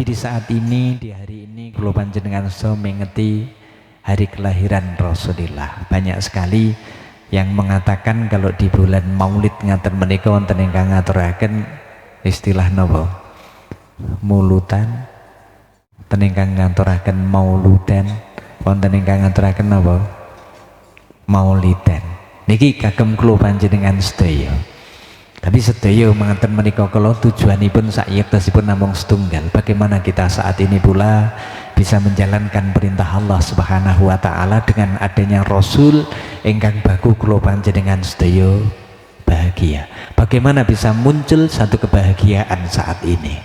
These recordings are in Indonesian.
Jadi saat ini, di hari ini kula panjenengan so mengeti hari kelahiran Rasulullah. Banyak sekali yang mengatakan kalau di bulan Maulid ngaten menika wonten ingkang ngaturaken istilah napa? Mulutan. Wonten ingkang ngaturaken mauludan, wonten ingkang ngaturaken napa? Maulidan. Niki kagem kula panjenengan sedaya. Tapi sedaya mengaten menika kala tujuanipun sayektosipun namung setunggal. Bagaimana kita saat ini pula bisa menjalankan perintah Allah Subhanahu wa taala dengan adanya Rasul ingkang baku kula panjenengan sedaya bahagia. Bagaimana bisa muncul satu kebahagiaan saat ini?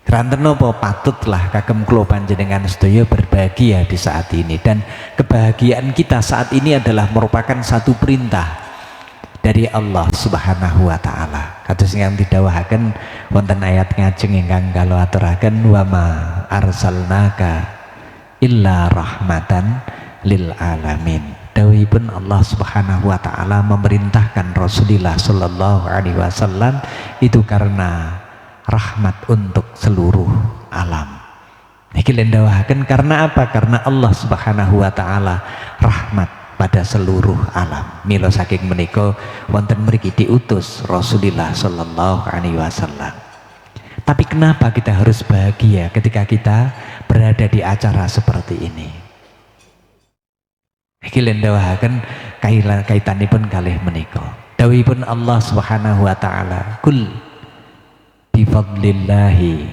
Ranten napa patutlah kagem kula panjenengan sedaya berbahagia di saat ini, dan kebahagiaan kita saat ini adalah merupakan satu perintah dari Allah Subhanahu wa taala. Kados ingkang didhawuhaken wonten ayat ngajeng ingkang kala aturaken wa ma arsalnaka illa rahmatan lil alamin. Dawuhipun Allah Subhanahu wa taala memerintahkan Rasulullah sallallahu alaihi wasallam itu karena rahmat untuk seluruh alam. Niki dawuhaken karena apa? Karena Allah Subhanahu wa taala rahmat pada seluruh alam. Mila saking menika wonten mriki diutus Rasulullah sallallahu alaihi wasallam. Tapi kenapa kita harus bahagia ketika kita berada di acara seperti ini? Iki dawuhaken kaitanipun kalih menika. Dawuhipun Allah Subhanahu wa taala, "Kul bi fadlillahi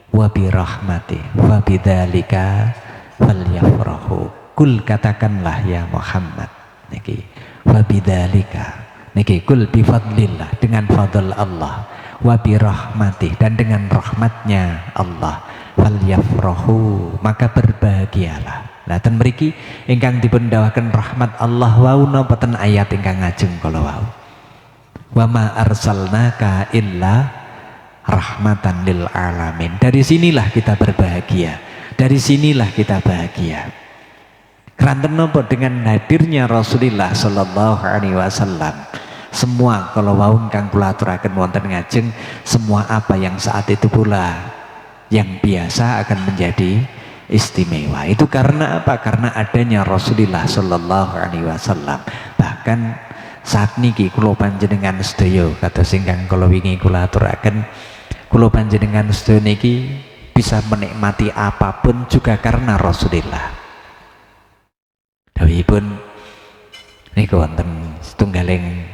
wa bi rahmatihi wa bidzalika falyafrahu." Kul, katakanlah ya Muhammad niki wa bidzalika niki kul bi fadlillah, dengan fadl Allah, wa bi rahmatih, dan dengan rahmatnya Allah, falyafrahu, maka berbahagialah. Lah ten mriki ingkang dipun dawuhaken rahmat Allah wau napa ten ayat ingkang ngajeng kala wau. Wa ma arsalnaka illa rahmatan lil alamin. Dari sinilah kita berbahagia. Dari sinilah kita bahagia. Keranten nopo dengan hadirnya Rasulullah sallallahu alaihi wasallam. Semua kalau wau kang kula aturaken wonten ngajeng, semua apa yang saat itu pula yang biasa akan menjadi istimewa. Itu karena apa? Karena adanya Rasulullah sallallahu alaihi wasallam. Bahkan saat niki kula panjenengan sedaya kados ingkang kula wingi kula aturaken, kula panjenengan sedaya niki bisa menikmati apapun juga karena Rasulullah. Dawuhipun niku wonten setunggaling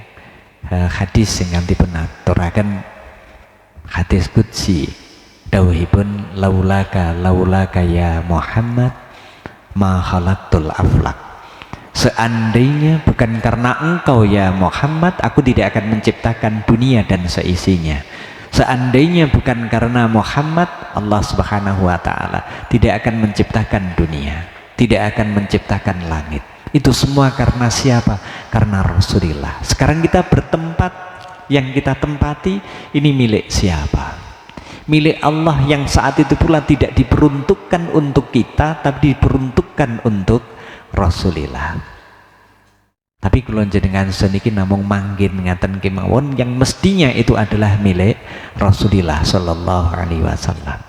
hadis ingkang dipun aturaken, hadis qudsi. Dawuhipun laulaka ya Muhammad ma khalaqtul aflak. Seandainya bukan karena engkau ya Muhammad, aku tidak akan menciptakan dunia dan seisinya. Seandainya bukan karena Muhammad, Allah Subhanahu wa taala tidak akan menciptakan dunia, tidak akan menciptakan langit. Itu semua karena siapa? Karena Rasulullah. Sekarang kita bertempat, yang kita tempati ini milik siapa? Milik Allah yang saat itu pula tidak diperuntukkan untuk kita, tapi diperuntukkan untuk Rasulullah. Tapi kula jenengan seniki namung manggin ngaten kemawon, yang mestinya itu adalah milik Rasulullah sallallahu alaihi wasallam.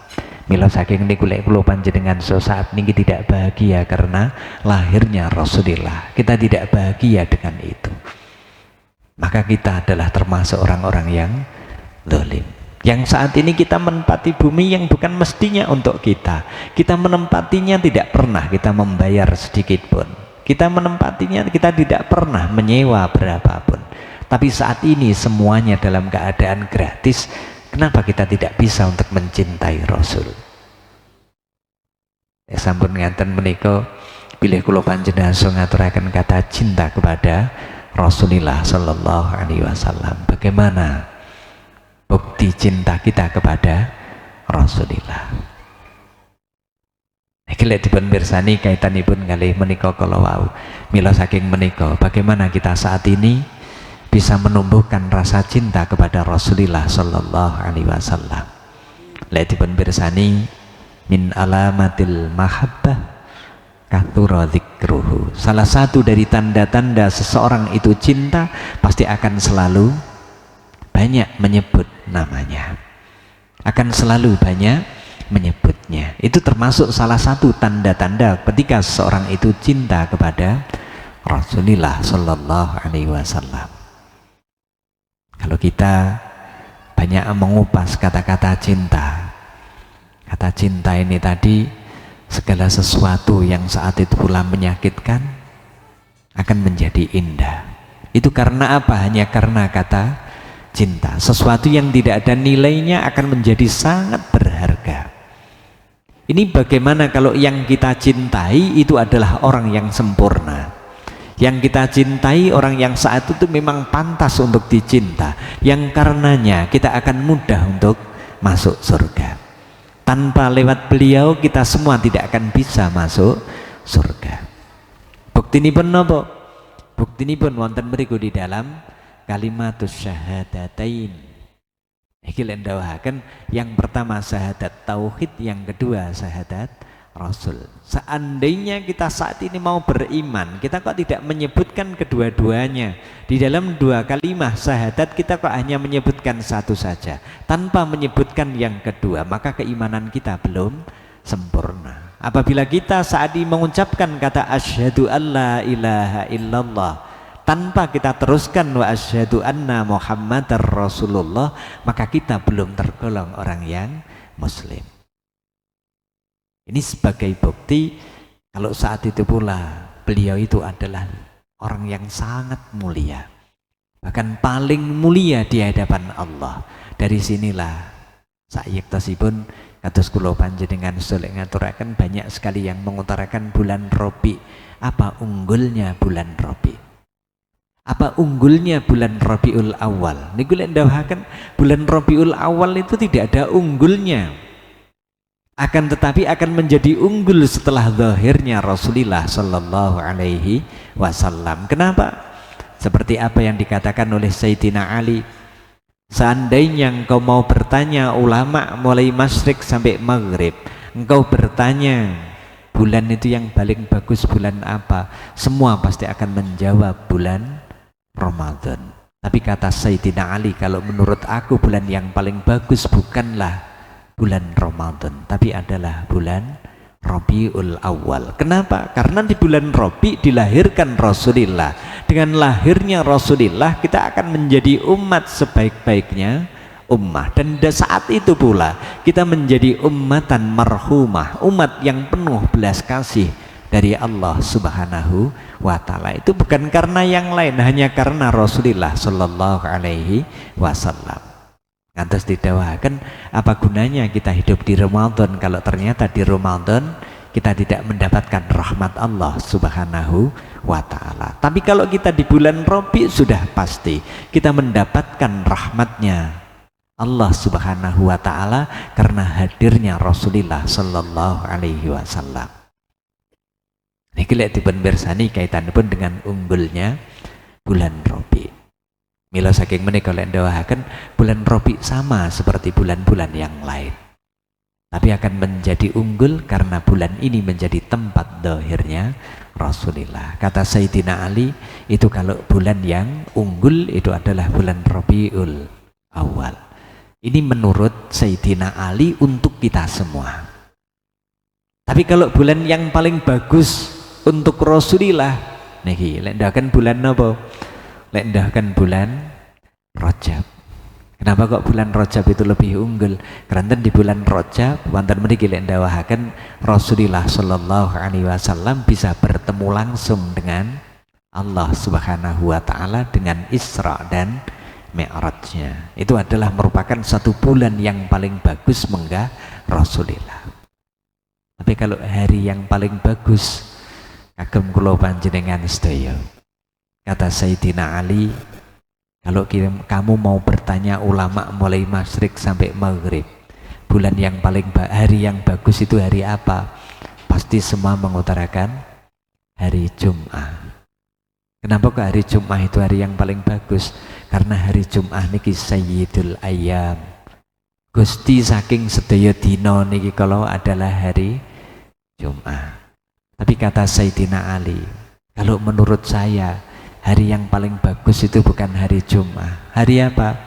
Mila saking niku lek kula panjenengan saat niki tidak bahagia karena lahirnya Rasulullah, kita tidak bahagia dengan itu, maka kita adalah termasuk orang-orang yang zalim. Yang saat ini kita menempati bumi yang bukan mestinya untuk kita. Kita menempatinya tidak pernah kita membayar sedikit pun. Kita menempatinya, kita tidak pernah menyewa berapapun. Tapi saat ini semuanya dalam keadaan gratis. Kenapa kita tidak bisa untuk mencintai Rasul? Ya sampun ngaten menika bilih kula panjenengan ngaturaken kata cinta kepada Rasulullah sallallahu alaihi wasallam. Bagaimana bukti cinta kita kepada Rasulullah? Iki lek dipun mirsani kaitanipun kalih menika kala wau. Mila saking menika bagaimana kita saat ini bisa menumbuhkan rasa cinta kepada Rasulullah sallallahu alaihi wasallam. Lek dipun mirsani min alamatil mahabbah kathura dzikruhu. Salah satu dari tanda-tanda seseorang itu cinta pasti akan selalu banyak menyebut namanya. Akan selalu banyak menyebutnya. Itu termasuk salah satu tanda-tanda ketika seorang itu cinta kepada Rasulullah Sallallahu Alaihi Wasallam. Kalau kita banyak mengupas kata-kata cinta, kata cinta ini tadi segala sesuatu yang saat itu pula menyakitkan akan menjadi indah. Itu karena apa? Hanya karena kata cinta. Sesuatu yang tidak ada nilainya akan menjadi sangat berharga. Ini bagaimana kalau yang kita cintai itu adalah orang yang sempurna. Yang kita cintai orang yang saat itu memang pantas untuk dicinta, yang karenanya kita akan mudah untuk masuk surga. Tanpa lewat beliau kita semua tidak akan bisa masuk surga. Bukti ini pun apa? Bukti ini pun wonten mriku di dalam kalimatus syahadatain. Iki lek ndawahaken yang pertama syahadat tauhid, yang kedua syahadat Rasul. Seandainya kita saat ini mau beriman, kita kok tidak menyebutkan kedua-duanya. Di dalam dua kalimat syahadat kita kok hanya menyebutkan satu saja tanpa menyebutkan yang kedua, maka keimanan kita belum sempurna. Apabila kita saat ini mengucapkan kata asyhadu alla ilaha illallah tanpa kita teruskan wa asyhadu anna muhammadar rasulullah, maka kita belum tergolong orang yang muslim. Ini sebagai bukti kalau saat itu pula beliau itu adalah orang yang sangat mulia, bahkan paling mulia di hadapan Allah. Dari sinilah sayektosipun kados kula panjenengan soleh ngaturaken banyak sekali yang mengutarakan bulan Rabi. Apa unggulnya bulan Rabi? Apa unggulnya bulan Rabiul Awal? Niku lek ndawahaken bulan Rabiul Awal itu tidak ada unggulnya. Akan tetapi akan menjadi unggul setelah zahirnya Rasulullah Sallallahu Alaihi Wasallam. Kenapa? Seperti apa yang dikatakan oleh Sayyidina Ali, seandainya engkau mau bertanya ulama mulai masyrik sampai maghrib, engkau bertanya bulan itu yang paling bagus bulan apa, semua pasti akan menjawab bulan Ramadan. Tapi kata Sayyidina Ali, kalau menurut aku bulan yang paling bagus bukanlah bulan Ramadan, tapi adalah bulan Rabiul Awal. Kenapa? Karena di bulan Rabi dilahirkan Rasulullah. Dengan lahirnya Rasulullah kita akan menjadi umat sebaik-baiknya ummah, dan saat itu pula kita menjadi ummatan marhumah, umat yang penuh belas kasih dari Allah Subhanahu wa Ta'ala. Itu bukan karena yang lain, hanya karena Rasulullah Sallallahu Alaihi Wasallam. Lantas didawakan, apa gunanya kita hidup di Ramadan kalau ternyata di Ramadan kita tidak mendapatkan rahmat Allah Subhanahu wa Ta'ala. Tapi kalau kita di bulan Rabi sudah pasti kita mendapatkan rahmatnya Allah Subhanahu wa Ta'ala karena hadirnya Rasulullah Sallallahu Alaihi Wasallam. Ini kelihatan dipun bersani kaitanipun dengan unggulnya bulan Rabi. Mila saking menika lek ndawahaken bulan Rabi sama seperti bulan-bulan yang lain, tapi akan menjadi unggul karena bulan ini menjadi tempat zahirnya Rasulullah. Kata Sayyidina Ali, itu kalau bulan yang unggul itu adalah bulan Rabiul Awal. Ini menurut Sayyidina Ali untuk kita semua. Tapi kalau bulan yang paling bagus untuk Rasulullah niki lek ndawaken bulan napa? Lek ndahkan bulan Rajab. Kenapa kok bulan Rajab itu lebih unggul? Karena di bulan Rajab wonten mriki lek ndawahaken Rasulullah Sallallahu Alaihi Wasallam bisa bertemu langsung dengan Allah Subhanahu wa Ta'ala dengan Isra dan Mi'rajnya. Itu adalah merupakan satu bulan yang paling bagus menggah Rasulullah. Tapi kalau hari yang paling bagus kagem kula panjenengan sedaya, kata Sayyidina Ali, kalau kamu mau bertanya ulama mulai masyrik sampai maghrib, bulan yang paling hari yang bagus itu hari apa? Pasti semua mengutarakan hari Jum'ah. Kenapa kok hari Jum'ah itu hari yang paling bagus? Karena hari Jum'ah niki Sayyidul Ayyam. Gusti saking sedaya dina niki kalau adalah hari Jum'ah. Tapi kata Sayyidina Ali, kalau menurut saya hari yang paling bagus itu bukan hari Jumat. Hari apa?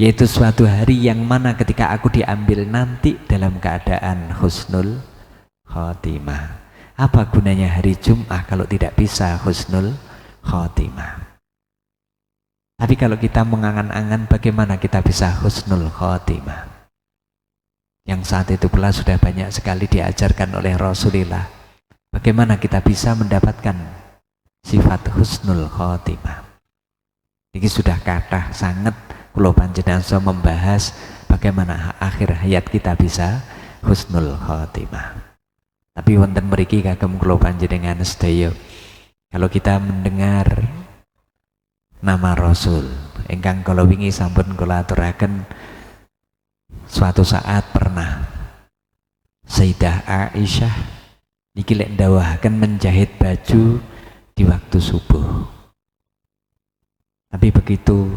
yaitu suatu hari yang mana ketika aku diambil nanti dalam keadaan husnul khotimah. Apa gunanya hari Jum'ah kalau tidak bisa husnul khotimah? Tapi kalau kita mengangan-angan bagaimana kita bisa husnul khotimah, yang saat itu pula sudah banyak sekali diajarkan oleh Rasulullah, bagaimana kita bisa mendapatkan sifat husnul khotimah. Ini sudah kathah sangat kula panjenengan membahas bagaimana akhir hayat kita bisa husnul khotimah. Tapi wonten mriki kagem kula panjenengan sedaya, kalau kita mendengar nama Rasul ingkang kala wingi sampun kula aturaken, suatu saat pernah Sayyidah Aisyah niki lek ndawahaken menjahit baju di waktu subuh. Tapi begitu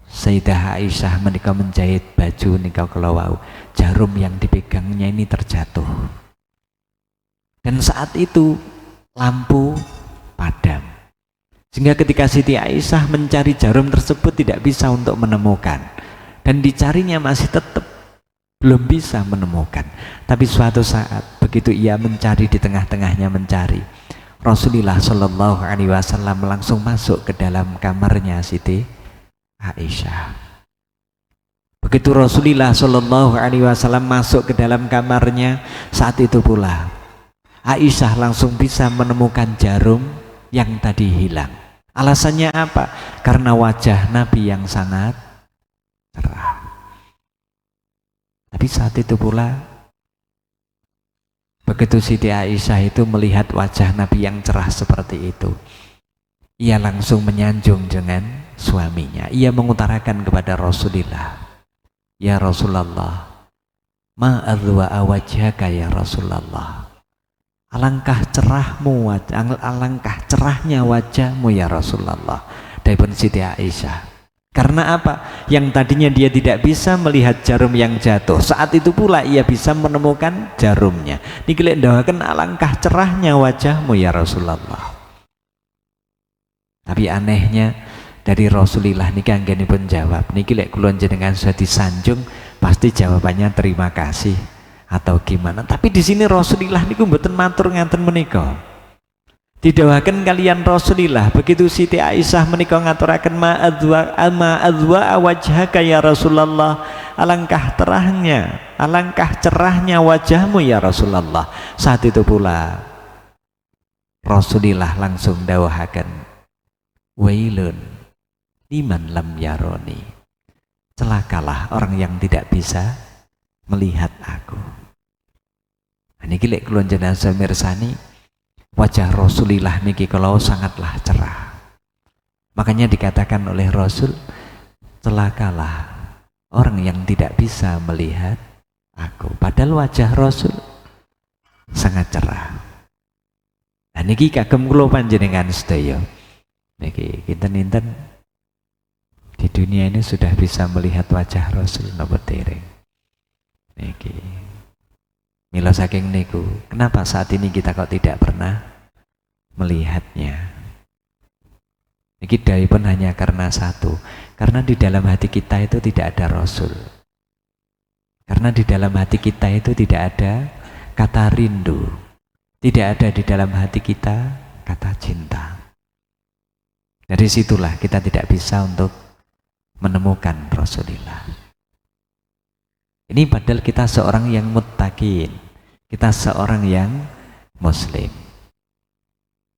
Sayyidah Aisyah menika menjahit baju nika kala wau, jarum yang dipegangnya ini terjatuh. Dan saat itu lampu padam. Sehingga ketika Siti Aisyah mencari jarum tersebut tidak bisa untuk menemukan. Dan dicarinya masih tetap belum bisa menemukan. Tapi suatu saat begitu ia mencari, di tengah-tengahnya mencari, Rasulullah Shallallahu Alaihi Wasallam langsung masuk ke dalam kamarnya Siti Aisyah. Begitu Rasulullah Shallallahu Alaihi Wasallam masuk ke dalam kamarnya, saat itu pula Aisyah langsung bisa menemukan jarum yang tadi hilang. Alasannya apa? Karena wajah Nabi yang sangat cerah. Tapi saat itu pula begitu Siti Aisyah itu melihat wajah Nabi yang cerah seperti itu, ia langsung menyanjung dengan suaminya. Ia mengutarakan kepada Rasulullah, ya Rasulullah, ma adwa'a wajhaka ya Rasulullah, alangkah cerahmu, alangkah cerahnya wajahmu ya Rasulullah. Dari Siti Aisyah. Karena apa? Yang tadinya dia tidak bisa melihat jarum yang jatuh, saat itu pula ia bisa menemukan jarumnya. Niki lek ndawaken alangkah cerahnya wajahmu ya Rasulullah. Tapi anehnya dari Rasulullah niki anggenipun jawab, niki lek kula jenengan sudah disanjung pasti jawabannya terima kasih atau gimana. Tapi di sini Rasulullah niku mboten matur ngaten menika. Didawaken kalian Rasulullah, begitu Siti Aisyah menika ngaturaken ma adwa wajhaka ya Rasulullah, alangkah terahnya, alangkah cerahnya wajahmu ya Rasulullah. Saat itu pula Rasulullah langsung dawahaken, wailun liman lam yaroni, celakalah orang yang tidak bisa melihat aku. Niki lek kula jenengan mirsani, wajah Rasulullah niki kalau sangatlah cerah. Makanya dikatakan oleh Rasul, celakalah orang yang tidak bisa melihat aku. Padahal wajah Rasul sangat cerah. Nah niki kagem kula panjenengan sedaya, niki kinten-kinten di dunia ini sudah bisa melihat wajah Rasul napa dereng. Niki mila saking niku, kenapa saat ini kita kok tidak pernah melihatnya? Niki pun hanya karena satu, karena di dalam hati kita itu tidak ada Rasul. Karena di dalam hati kita itu tidak ada kata rindu, tidak ada di dalam hati kita kata cinta. Dari situlah kita tidak bisa untuk menemukan Rasulullah. Ini padahal kita seorang yang muttaqin, kita seorang yang muslim.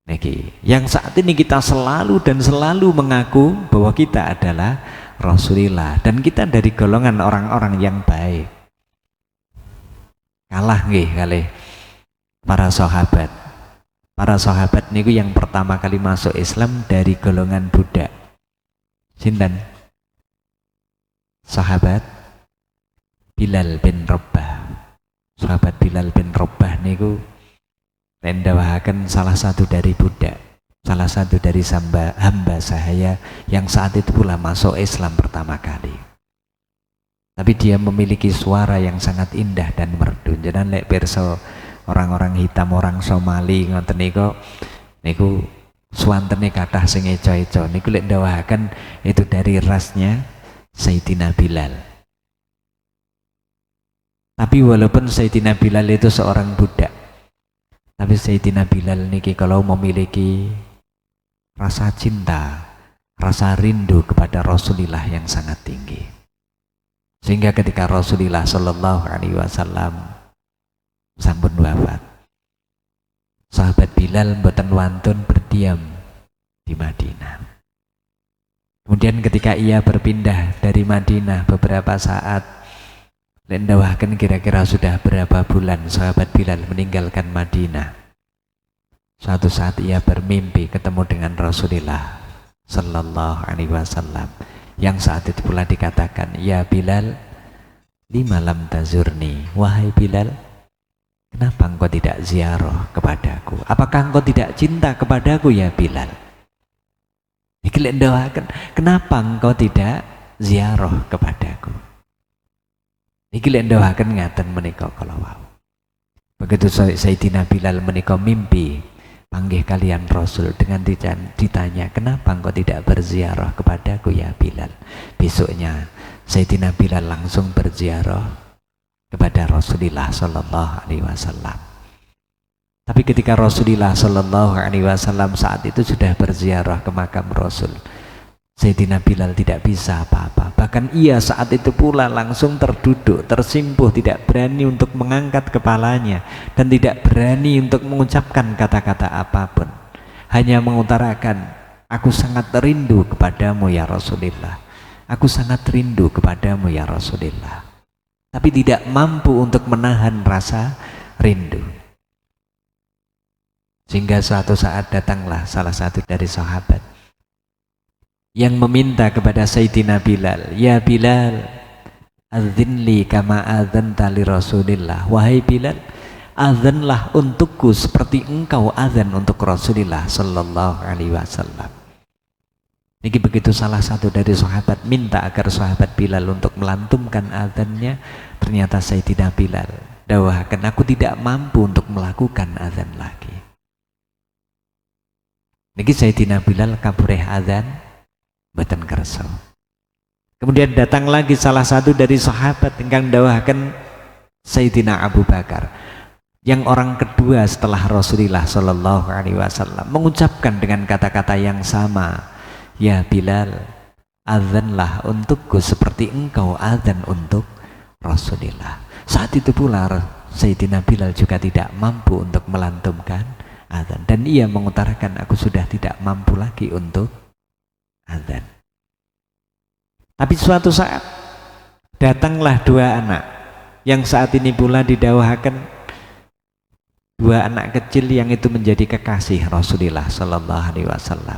Niki, yang saat ini kita selalu dan selalu mengaku bahwa kita adalah Rasulullah dan kita dari golongan orang-orang yang baik. Kalah nggih kali para sahabat. Para sahabat niku yang pertama kali masuk Islam dari golongan budak. Sinten? Sahabat Bilal bin Rabah. Sahabat Bilal bin Rabah niku nendawahaken salah satu dari budak, salah satu dari hamba sahaya yang saat itu pula masuk Islam pertama kali. Tapi dia memiliki suara yang sangat indah dan merdu. Jenengan lek pirsa orang-orang hitam, orang Somali ngoten niku suwantene kathah sing eco-eco niku lek ndawahaken itu dari rasnya Sayyidina Bilal. Tapi walaupun Sayyidina Bilal itu seorang budak, tapi Sayyidina Bilal niki kalau memiliki rasa cinta, rasa rindu kepada Rasulullah yang sangat tinggi. Sehingga ketika Rasulullah Shallallahu Alaihi Wasallam sampun wafat, sahabat Bilal mboten wantun berdiam di Madinah. Kemudian ketika ia berpindah dari Madinah beberapa saat, lendawakan kira-kira sudah berapa bulan sahabat Bilal meninggalkan Madinah. Suatu saat ia bermimpi ketemu dengan Rasulullah Sallallahu Alaihi Wasallam, yang saat itu pula dikatakan, ya Bilal, lima lam tazurni, wahai Bilal, kenapa engkau tidak ziarah kepadaku? Apakah engkau tidak cinta kepadaku ya Bilal? Iki lendawakan, kenapa engkau tidak ziarah kepadaku? Iki lendawakan ngaten menika kala wau. Begitu Sayyidina Bilal menika mimpi panggih kalian Rasul dengan ditanya, kenapa engkau tidak berziarah kepadaku ya Bilal? Besoknya Sayyidina Bilal langsung berziarah kepada Rasulullah Sallallahu Alaihi Wasallam. Tapi ketika Rasulullah Sallallahu Alaihi Wasallam saat itu sudah berziarah ke makam Rasul, Sayyidina Bilal tidak bisa apa-apa. Bahkan ia saat itu pula langsung terduduk, tersimpuh, tidak berani untuk mengangkat kepalanya dan tidak berani untuk mengucapkan kata-kata apapun. Hanya mengutarakan, aku sangat rindu kepadamu ya Rasulullah. Aku sangat rindu kepadamu ya Rasulullah. Tapi tidak mampu untuk menahan rasa rindu. Sehingga suatu saat datanglah salah satu dari sahabat yang meminta kepada Sayyidina Bilal, ya Bilal, adzinli kama adzanta li Rasulillah. Wahai Bilal, azanlah untukku seperti engkau azan untuk Rasulullah Sallallahu Alaihi Wasallam. Ini begitu salah satu dari sahabat minta agar sahabat Bilal untuk melantumkan azannya, ternyata Sayyidina Bilal dawahkan, aku tidak mampu untuk melakukan azan lagi. Niki Sayyidina Bilal kabureh azan mboten kersa. Kemudian datang lagi salah satu dari sahabat ingkang dawahkan Sayyidina Abu Bakar, yang orang kedua setelah Rasulullah Shallallahu Alaihi Wasallam, mengucapkan dengan kata-kata yang sama, ya Bilal, azanlah untukku seperti engkau azan untuk Rasulullah. Saat itu pula Sayyidina Bilal juga tidak mampu untuk melantumkan azan, dan ia mengutarakan, aku sudah tidak mampu lagi untuk azan. Tapi suatu saat datanglah dua anak yang saat ini pula didawahkan dua anak kecil yang itu menjadi kekasih Rasulullah Sallallahu Alaihi Wasallam,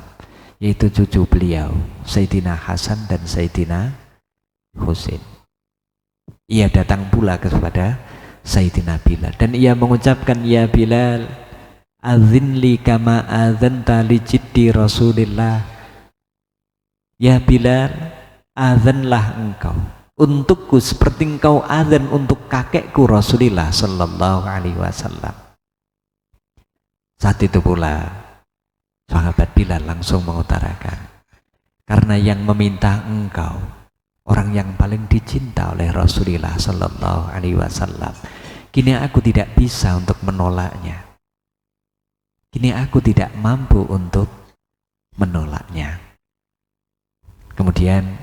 yaitu cucu beliau Sayyidina Hasan dan Sayyidina Husain. Ia datang pula kepada Sayyidina Bilal dan ia mengucapkan, ya Bilal, azinli kama azanta li jiddi Rasulillah. Ya Bilal, azanlah engkau untukku seperti engkau azan untuk kakekku Rasulullah Sallallahu Alaihi Wasallam. Saat itu pula sahabat Bilal langsung mengutarakan, karena yang meminta engkau orang yang paling dicinta oleh Rasulullah Sallallahu Alaihi Wasallam, kini aku tidak bisa untuk menolaknya. Kini aku tidak mampu untuk menolaknya. Kemudian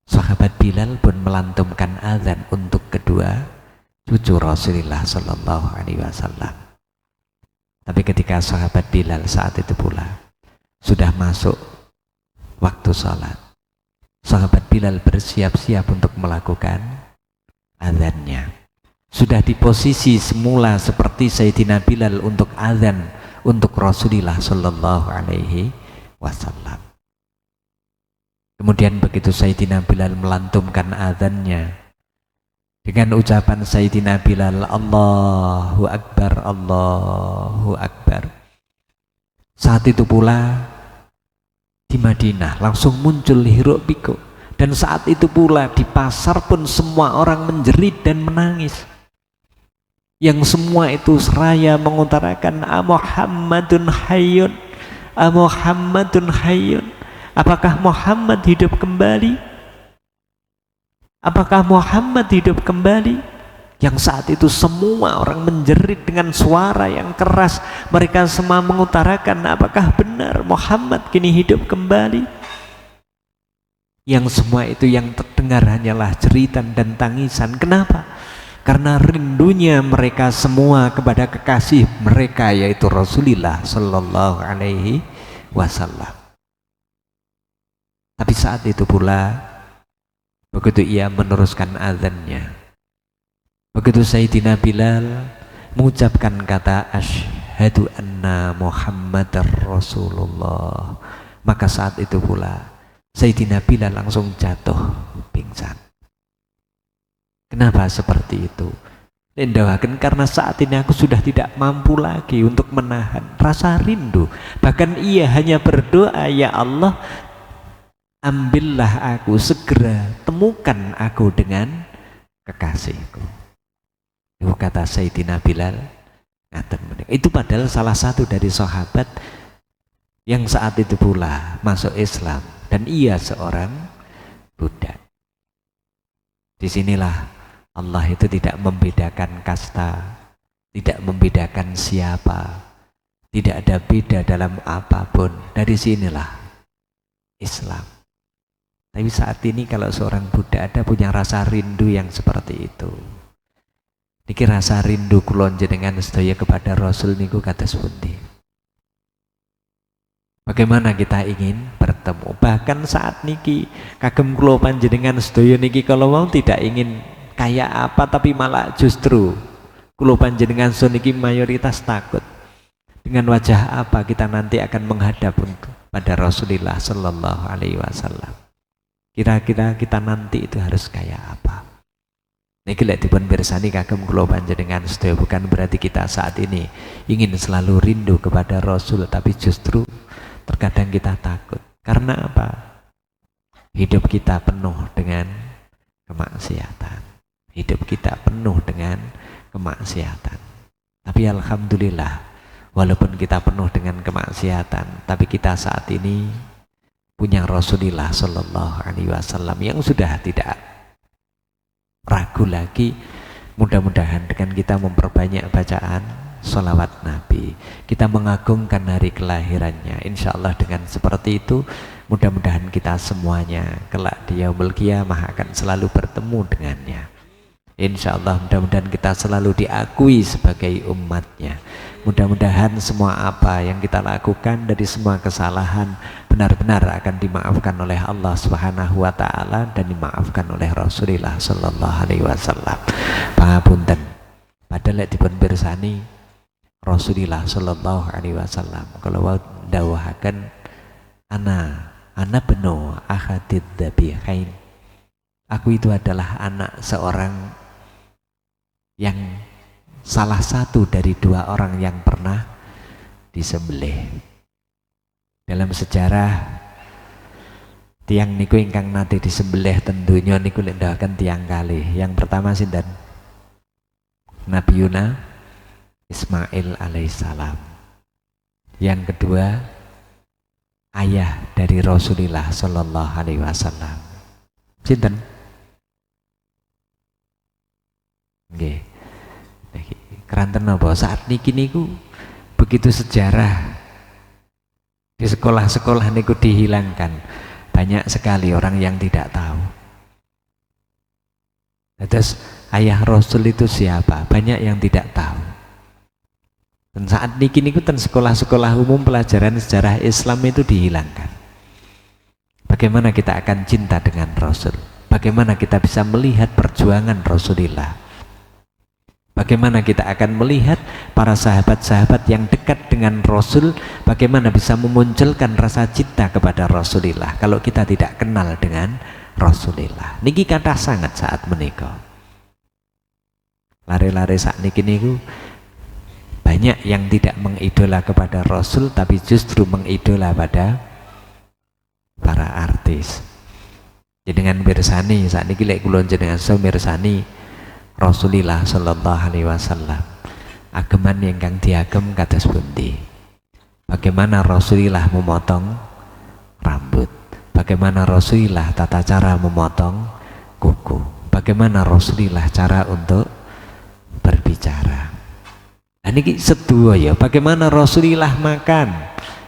sahabat Bilal pun melantumkan azan untuk kedua cucu Rasulullah Sallallahu Alaihi Wasallam. Tapi ketika sahabat Bilal saat itu pula sudah masuk waktu sholat, sahabat Bilal bersiap-siap untuk melakukan azannya. Sudah di posisi semula seperti Sayyidina Bilal untuk azan untuk Rasulullah Sallallahu Alaihi Wasallam. Kemudian begitu Sayyidina Bilal melantumkan azannya dengan ucapan Sayyidina Bilal, Allahu Akbar, Allahu Akbar. Saat itu pula di Madinah langsung muncul hiruk pikuk, dan saat itu pula di pasar pun semua orang menjerit dan menangis. Yang semua itu seraya mengutarakan, Muhammadun hayyun, Muhammadun hayyun. Apakah Muhammad hidup kembali? Apakah Muhammad hidup kembali? Yang saat itu semua orang menjerit dengan suara yang keras. Mereka semua mengutarakan, apakah benar Muhammad kini hidup kembali? Yang semua itu yang terdengar hanyalah jeritan dan tangisan. Kenapa? Karena rindunya mereka semua kepada kekasih mereka, yaitu Rasulullah Sallallahu Alaihi Wasallam. Tapi saat itu pula, begitu ia meneruskan azannya, begitu Sayyidina Bilal mengucapkan kata asyhadu anna Muhammadar Rasulullah, maka saat itu pula Sayyidina Bilal langsung jatuh pingsan. Kenapa seperti itu? Lendawakan karena saat ini aku sudah tidak mampu lagi untuk menahan rasa rindu. Bahkan ia hanya berdoa, ya Allah, ambillah aku, segera temukan aku dengan kekasihku. Itu kata Sayyidina Bilal. Itu padahal salah satu dari sahabat yang saat itu pula masuk Islam, dan ia seorang budak. Disinilah Allah itu tidak membedakan kasta, tidak membedakan siapa, tidak ada beda dalam apapun. Dari sinilah Islam. Tapi saat ini kalau seorang budak ada punya rasa rindu yang seperti itu. Niki rasa rindu kulon jenengan sedaya kepada Rasul niku kados pundi? Bagaimana kita ingin bertemu? Bahkan saat niki kagem kula panjenengan sedaya niki kalau mau tidak ingin kayak apa, tapi malah justru kula panjenengan niki mayoritas takut dengan wajah apa kita nanti akan menghadap pada Rasulullah Sallallahu Alaihi Wasallam. Kira-kira kita nanti itu harus kayak apa? Niki lek dipun pirsani kagem kula panjenengan sedaya, bukan berarti kita saat ini ingin selalu rindu kepada Rasul, tapi justru terkadang kita takut. Karena apa? Hidup kita penuh dengan kemaksiatan. Hidup kita penuh dengan kemaksiatan. Tapi alhamdulillah, walaupun kita penuh dengan kemaksiatan, tapi kita saat ini punya Rasulullah Sallallahu Alaihi Wasallam yang sudah tidak ragu lagi. Mudah-mudahan dengan kita memperbanyak bacaan sholawat Nabi, kita mengagungkan hari kelahirannya, insya Allah dengan seperti itu mudah-mudahan kita semuanya kelak di yaumul qiyamah akan selalu bertemu dengannya. Insya Allah mudah-mudahan kita selalu diakui sebagai umatnya. Mudah-mudahan semua apa yang kita lakukan dari semua kesalahan benar-benar akan dimaafkan oleh Allah Subhanahu wa Ta'ala dan dimaafkan oleh Rasulullah Sallallahu Alaihi Wasallam. Pangapunten, padahal dipun pirsani Rasulullah Sallallahu Alaihi Wasallam kalau dawahaken ana benu ahadid dhabihain, aku itu adalah anak seorang yang salah satu dari dua orang yang pernah disembelih. Dalam sejarah tiang niku ingkang nate disembelih tentunya niku lendahaken tiang kali. Yang pertama sinten? Nabi Yuna Ismail alaihissalam. Yang kedua ayah dari Rasulullah Sallallahu Alaihi Wasallam. Sinten? Nggih. Keranten apa? Saat niki niku begitu sejarah di sekolah-sekolah niku dihilangkan. Banyak sekali orang yang tidak tahu. Terus ayah Rasul itu siapa? Banyak yang tidak tahu. Dan saat niki niku ten sekolah-sekolah umum pelajaran sejarah Islam itu dihilangkan. Bagaimana kita akan cinta dengan Rasul? Bagaimana kita bisa melihat perjuangan Rasulullah? Bagaimana kita akan melihat para sahabat-sahabat yang dekat dengan Rasul? Bagaimana bisa memunculkan rasa cinta kepada Rasulullah kalau kita tidak kenal dengan Rasulullah? Niki kata sangat saat menikah. Lari-lari saat niki niku banyak yang tidak mengidola kepada Rasul, tapi justru mengidola pada para artis. Jenengan mirsani saat niki lek kula jenengan mirsani Rasulullah Sallallahu Alaihi Wasallam ageman ingkang diagem kados pundi? Bagaimana Rasulullah memotong rambut? Bagaimana Rasulullah tata cara memotong kuku? bagaimana Rasulullah cara untuk berbicara. Nah, ini sedua ya, bagaimana Rasulullah makan,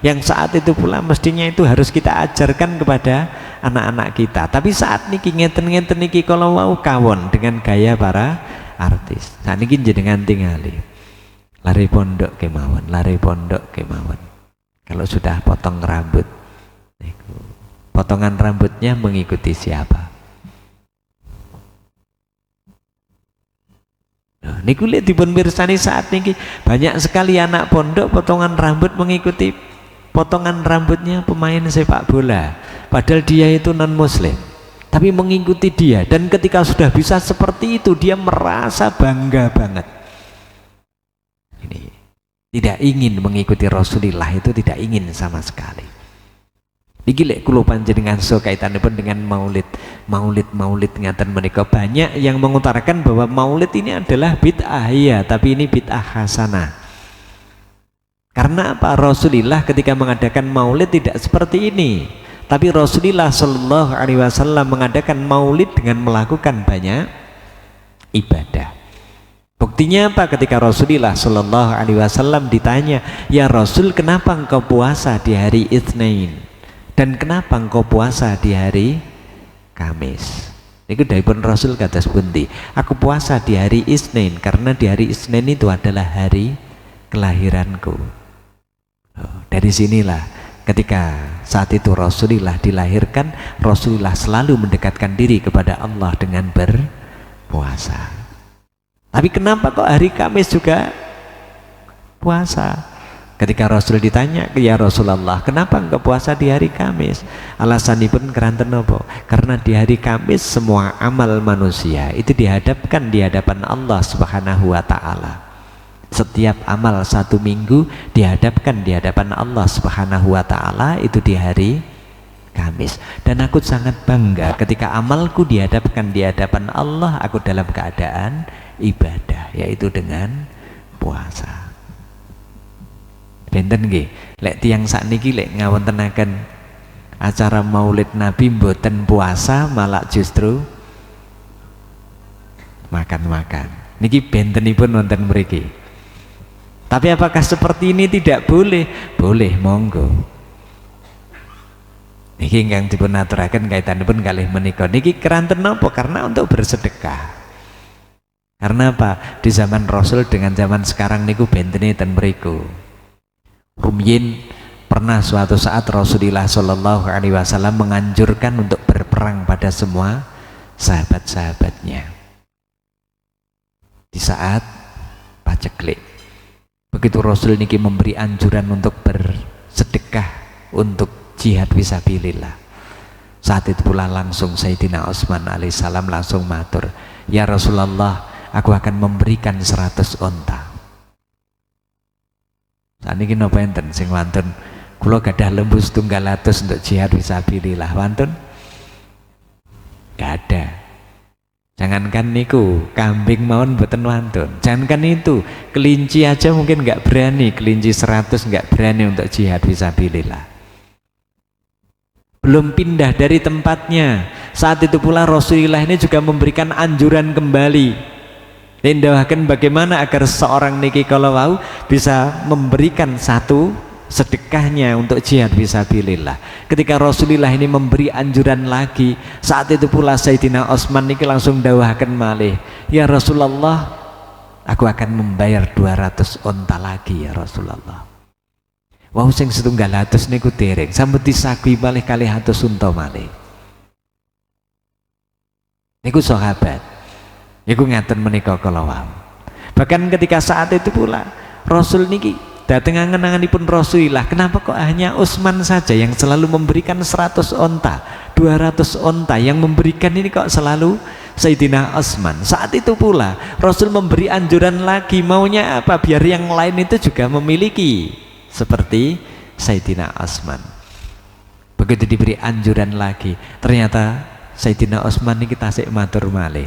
yang saat itu pula mestinya itu harus kita ajarkan kepada anak-anak kita. Tapi saat niki ngeten-ngeten niki kalau mau kawon dengan gaya para artis. Saat niki jenengan tingali lari pondok kemawon, lari pondok kemawon. Kalau sudah potong rambut, potongan rambutnya mengikuti siapa? Nah, niku lihat dipun mirsani saat niki banyak sekali anak pondok potongan rambut mengikuti potongan rambutnya pemain sepak bola, padahal dia itu non muslim tapi mengikuti dia, dan ketika sudah bisa seperti itu dia merasa bangga banget. Ini tidak ingin mengikuti Rasulullah, itu tidak ingin sama sekali. Iki lek kula panjenengan so kaitanipun dengan maulid ngaten menika, banyak yang mengutarakan bahwa maulid ini adalah bid'ah, ya, tapi ini bid'ah hasanah. Karena apa? Rasulullah ketika mengadakan maulid tidak seperti ini, tapi Rasulullah Shallallahu Alaihi Wasallam mengadakan maulid dengan melakukan banyak ibadah. Buktinya apa? Ketika Rasulullah Shallallahu Alaihi Wasallam ditanya, ya Rasul, kenapa engkau puasa di hari Itsnain dan kenapa engkau puasa di hari Kamis? Itu daripun Rasul kata sebuti, aku puasa di hari Itsnain karena di hari Itsnain itu adalah hari kelahiranku. Dari sinilah ketika saat itu Rasulullah dilahirkan, Rasulullah selalu mendekatkan diri kepada Allah dengan berpuasa. Tapi kenapa kok hari Kamis juga puasa? Ketika Rasul ditanya, ya Rasulullah, kenapa engkau puasa di hari Kamis? Alasanipun keranten apa? Karena di hari Kamis semua amal manusia itu dihadapkan di hadapan Allah Subhanahu wa Ta'ala. Setiap amal satu minggu dihadapkan di hadapan Allah Subhanahu wa Ta'ala itu di hari Kamis. Dan aku sangat bangga ketika amalku dihadapkan di hadapan Allah, aku dalam keadaan ibadah, yaitu dengan puasa. Benten nggih, lek tiyang sakniki lek ngawontenaken acara Maulid Nabi mboten puasa, malah justru makan-makan. Niki bentenipun wonten mriki. Tapi apakah seperti ini tidak boleh? Boleh, monggo. Niki ingkang dipun aturaken kaitanipun kalih menika. Niki keranten napa? Karena untuk bersedekah. Karena apa? Di zaman Rasul dengan zaman sekarang niku bentene ten mriku. Rumiyin pernah suatu saat Rasulullah Shallallahu Alaihi Wasallam menganjurkan untuk berperang pada semua sahabat-sahabatnya. Di saat paceklik. Begitu Rasul niki memberi anjuran untuk bersedekah untuk jihad fisabilillah. Saat itu pula langsung Sayyidina Utsman alaihissalam langsung matur, ya Rasulullah, aku akan memberikan 100 onta. Saat ini napa enten sing wantun, kula gadah lembu 700 untuk jihad fisabilillah, wantun? Gak ada. Jangankan niku, kambing mawon mboten wantun. Jangankan itu, kelinci aja mungkin nggak berani, kelinci 100 nggak berani untuk jihad fisabilillah. Belum pindah dari tempatnya. Saat itu pula Rasulullah ini juga memberikan anjuran kembali. Tindakan bagaimana agar seorang niki kalau mau bisa memberikan satu sedekahnya untuk jihad fisabilillah. Ketika Rasulullah ini memberi anjuran lagi, saat itu pula Sayyidina Utsman niki langsung dawahkan malih, ya Rasulullah, aku akan membayar 200 onta lagi ya Rasulullah. Wau sing 700 niku dereng, sampun disagui malih 200 unta malih. Niku sahabat. Niku ngaten menika kala wau. Bahkan ketika saat itu pula Rasul niki dateng angen-angenipun Rasulullah, kenapa kok hanya Utsman saja yang selalu memberikan 100 onta, 200 onta, yang memberikan ini kok selalu Sayyidina Utsman. Saat itu pula Rasul memberi anjuran lagi, maunya apa? Biar yang lain itu juga memiliki seperti Sayyidina Utsman. Begitu diberi anjuran lagi, ternyata Sayyidina Utsman ini kita tasik matur malih,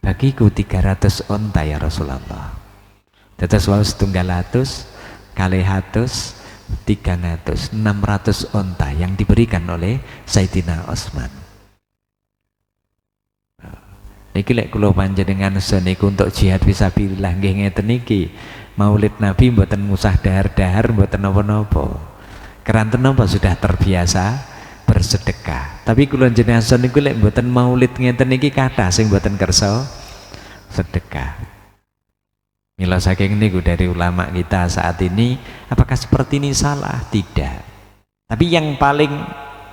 bagiku 300 onta ya Rasulullah. Dados wau 700, 200, 300, 600 onta yang diberikan oleh Sayyidina Utsman. Niki lek kula panjenengan seniku untuk jihad fisabilillah nggih ngeten niki. Maulid Nabi mboten musah dahar-dahar mboten napa-napa. Keranten napa sudah terbiasa bersedekah. Tapi kula jenengan niku lek mboten maulid ngeten niki kathah sing mboten kersa sedekah. Mila saking niku dari ulama kita saat ini, apakah seperti ini salah? Tidak. Tapi yang paling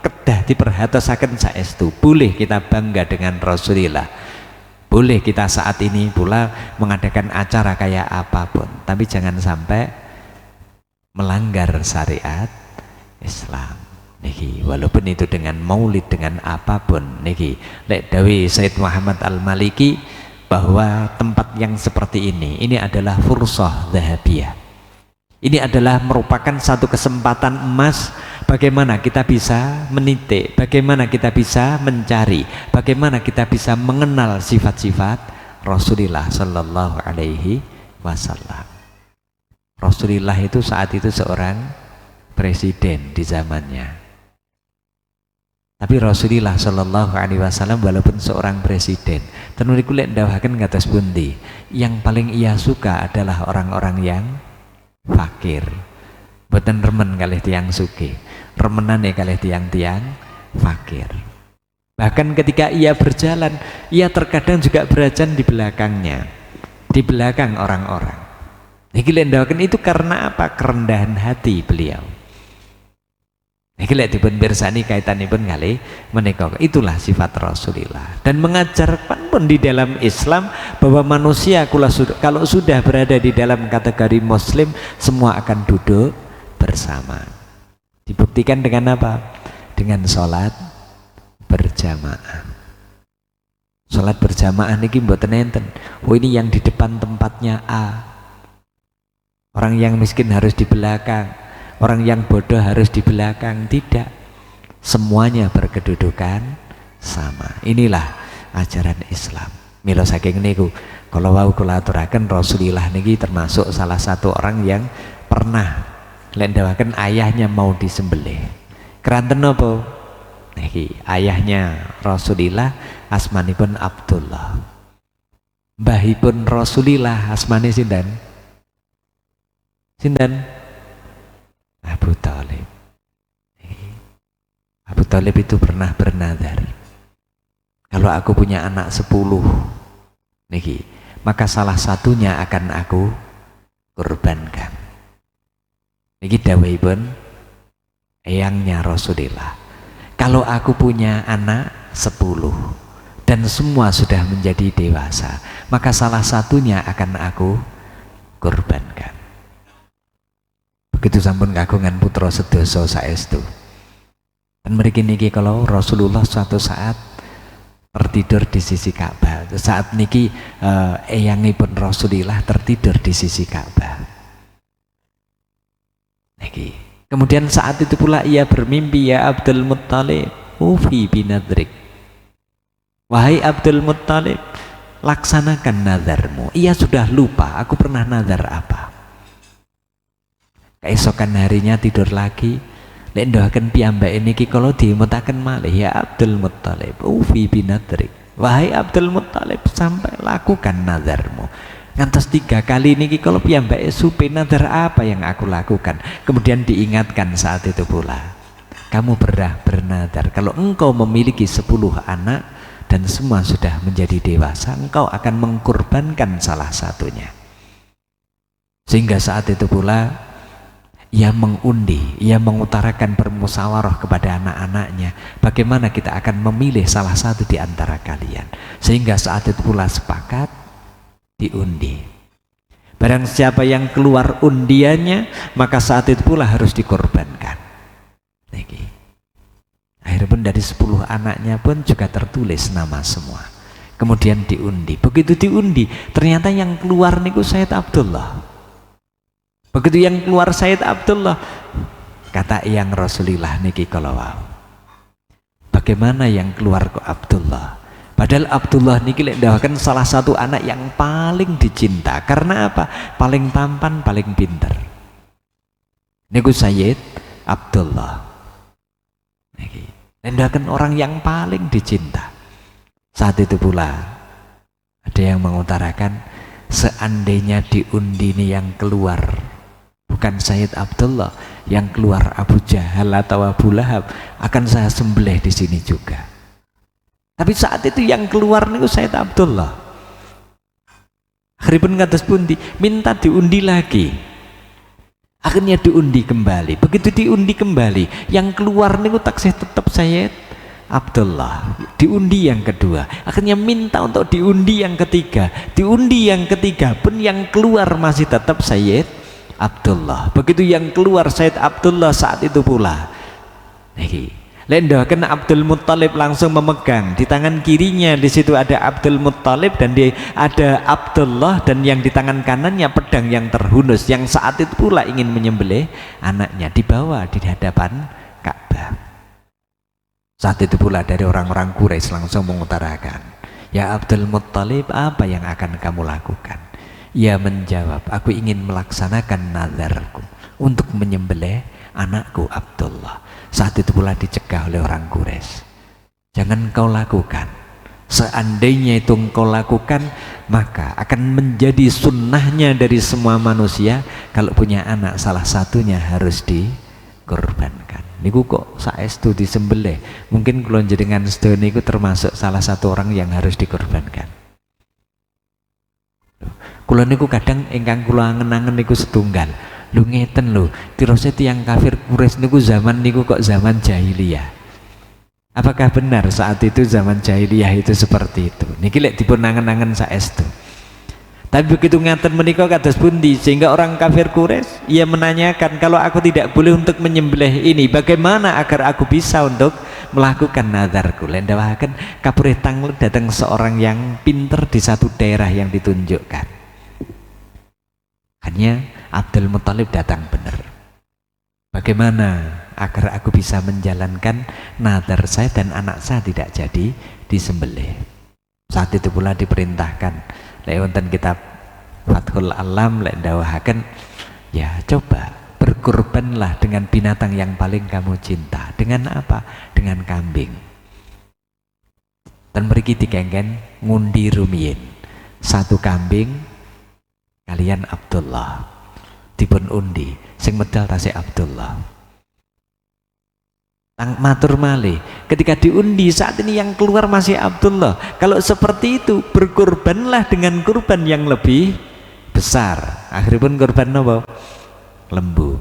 kedah diperhatosaken saestu, boleh kita bangga dengan Rasulullah. Boleh kita saat ini pula mengadakan acara kayak apapun, tapi jangan sampai melanggar syariat Islam. Niki, walaupun itu dengan maulid dengan apapun, niki lek dawi Said Muhammad Al-Maliki bahwa tempat yang seperti ini adalah fursah dhahabiyah. Ini adalah merupakan satu kesempatan emas bagaimana kita bisa menitik, bagaimana kita bisa mencari, bagaimana kita bisa mengenal sifat-sifat Rasulullah Sallallahu Alaihi Wasallam. Rasulullah itu saat itu seorang presiden di zamannya. Tapi Rasulullah Sallallahu Alaihi Wasallam walaupun seorang presiden, tenun iku lek ndawahaken ngatos pundi, yang paling ia suka adalah orang-orang yang fakir. Boten remen kalih tiyang sugih, remenane kalih tiyang-tiyang fakir. Bahkan ketika ia berjalan, ia terkadang juga berjalan di belakangnya, di belakang orang-orang. Niki lek ndawaken itu karena apa? Kerendahan hati beliau. Niki lek dipun pirsani kaitanipun kalih menika, itulah sifat Rasulullah. Dan mengajarkan pun di dalam Islam bahwa manusia kalau sudah berada di dalam kategori muslim, semua akan duduk bersama. Dibuktikan dengan apa? Dengan sholat berjamaah. Sholat berjamaah niki mboten enten. Oh, ini yang di depan tempatnya A. Orang yang miskin harus di belakang, orang yang bodoh harus di belakang. Tidak, semuanya berkedudukan sama. Inilah ajaran Islam. Mila saking niku kalau wau kula aturaken, Rasulullah niki termasuk salah satu orang yang pernah lendawaken ayahnya mau disembelih. Keranten napa? Niki ayahnya Rasulullah asmanipun Abdullah. Mbahipun Rasulullah asmane sinten? Sinten? Abu Thalib. Abu Thalib itu pernah bernazar, kalau aku punya anak 10 niki, maka salah satunya akan aku kurbankan. Niki dawuhipun eyangnya Rasulullah, kalau aku punya anak 10 dan semua sudah menjadi dewasa, maka salah satunya akan aku kurbankan. Begitu sampun kagungan putra sedasa saestu. Dan mriki niki kalau Rasulullah suatu saat tertidur di sisi Ka'bah. Saat niki eyangipun Rasulullah tertidur di sisi Ka'bah. Niki. Kemudian saat itu pula ia bermimpi, ya Abdul Muttalib, ufi binadrik. Wahai Abdul Muttalib, laksanakan nazarmu. Ia sudah lupa, aku pernah nazar apa. Keesokan harinya tidur lagi, lek ndoaken piyambake niki kala dimutaken malih, ya Abdul Muttalib, ufi binadrik. Wahai Abdul Muttalib, sampai lakukan nazarmu. Ngantos 3 kali niki kala piyambake supe, nazar apa yang aku lakukan. Kemudian diingatkan saat itu pula, kamu pernah bernazar kalau engkau memiliki 10 anak dan semua sudah menjadi dewasa, engkau akan mengkurbankan salah satunya. Sehingga saat itu pula ia mengundi, ia mengutarakan bermusyawarah kepada anak-anaknya, bagaimana kita akan memilih salah satu di antara kalian. Sehingga saat itu pula sepakat diundi. Barang siapa yang keluar undiannya, maka saat itu pula harus dikorbankan. Niki. Akhirnya pun dari 10 anaknya pun juga tertulis nama semua. Kemudian diundi. Begitu diundi, ternyata yang keluar niku Sayyid Abdullah. Begitu yang keluar Sayyid Abdullah, kata yang Rasulullah niki kalau wow, bagaimana yang keluar ke Abdullah? Padahal Abdullah niki lek ndawaken salah satu anak yang paling dicinta. Karena apa? Paling tampan, paling pinter. Niku Sayyid Abdullah. Niki ndawaken orang yang paling dicinta. Saat itu pula Ada yang mengutarakan seandainya diundi ini yang keluar bukan Sayyid Abdullah, yang keluar Abu Jahal atau Abu Lahab, akan saya sembelih di sini juga. Tapi saat itu yang keluar niku Sayyid Abdullah. Akhiripun kados pundi, minta diundi lagi. Akhirnya diundi kembali. Begitu diundi kembali, yang keluar niku taksih tetap Sayyid Abdullah. Diundi yang kedua, akhirnya minta untuk diundi yang ketiga. Diundi yang ketiga pun yang keluar masih tetap Sayyid Abdullah. Begitu yang keluar Sayyid Abdullah saat itu pula. Lendahaken Abdul Muttalib langsung memegang di tangan kirinya, di situ ada Abdul Muttalib dan ada Abdullah, dan yang di tangan kanannya pedang yang terhunus yang saat itu pula ingin menyembelih anaknya, dibawa di hadapan Ka'bah. Saat itu pula dari orang-orang Quraisy langsung mengutarakan, "Ya Abdul Muttalib, apa yang akan kamu lakukan?" Ia menjawab, "Aku ingin melaksanakan nazarku untuk menyembelih anakku Abdullah." Saat itu pula dicegah oleh orang Quraisy, "Jangan kau lakukan. Seandainya itu engkau lakukan, maka akan menjadi sunnahnya dari semua manusia, kalau punya anak salah satunya harus dikorbankan." Niku kok saestu disembelih. Mungkin kula njenengan sedaya niku termasuk salah satu orang yang harus dikorbankan. Kula niku kadang ingkang kula angen-angen niku setunggal. Lu ngeten lho, tirose tiyang kafir Quraisy niku zaman niku kok zaman jahiliyah. Apakah benar saat itu zaman jahiliyah itu seperti itu? Niki lek dipun angen-angen saestu. Tapi begitu ngaten menika kados pundi, sehingga orang kafir Quraisy ia menanyakan, "Kalau aku tidak boleh untuk menyembelih ini, bagaimana agar aku bisa untuk melakukan nazarku?" Lendawaken kapurih tanglet datang seorang yang pinter di satu daerah yang ditunjukkan. Hanya Abdul Muttalib datang benar. Bagaimana agar aku bisa menjalankan nazar saya dan anak saya tidak jadi disembelih? Saat itu pula diperintahkan lewat kitab Fathul Alam lek dawahaken, ya coba berkorbanlah dengan binatang yang paling kamu cinta. Dengan apa? Dengan kambing. Dan mriki dikengken ngundi rumiyin. Satu kambing kalian Abdullah dipun undi, sing medal tasih Abdullah. Matur malih, ketika diundi saat ini yang keluar masih Abdullah. Kalau seperti itu berkorbanlah dengan kurban yang lebih besar. Akhiripun kurban napa? Lembu.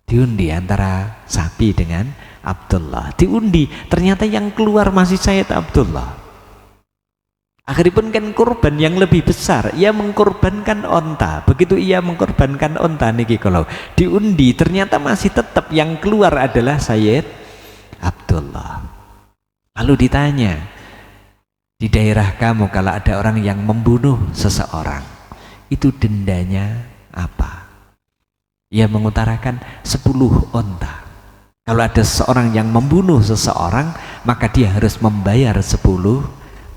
Diundi antara sapi dengan Abdullah. Diundi, ternyata yang keluar masih Sayyid Abdullah. Akhiripun kan kurban yang lebih besar, ia mengkorbankan onta. Begitu ia mengkorbankan onta niki kalau diundi, ternyata masih tetap yang keluar adalah Sayyid Abdullah. Lalu ditanya, di daerah kamu kalau ada orang yang membunuh seseorang, itu dendanya apa? Ia mengutarakan 10 onta. Kalau ada seorang yang membunuh seseorang, maka dia harus membayar 10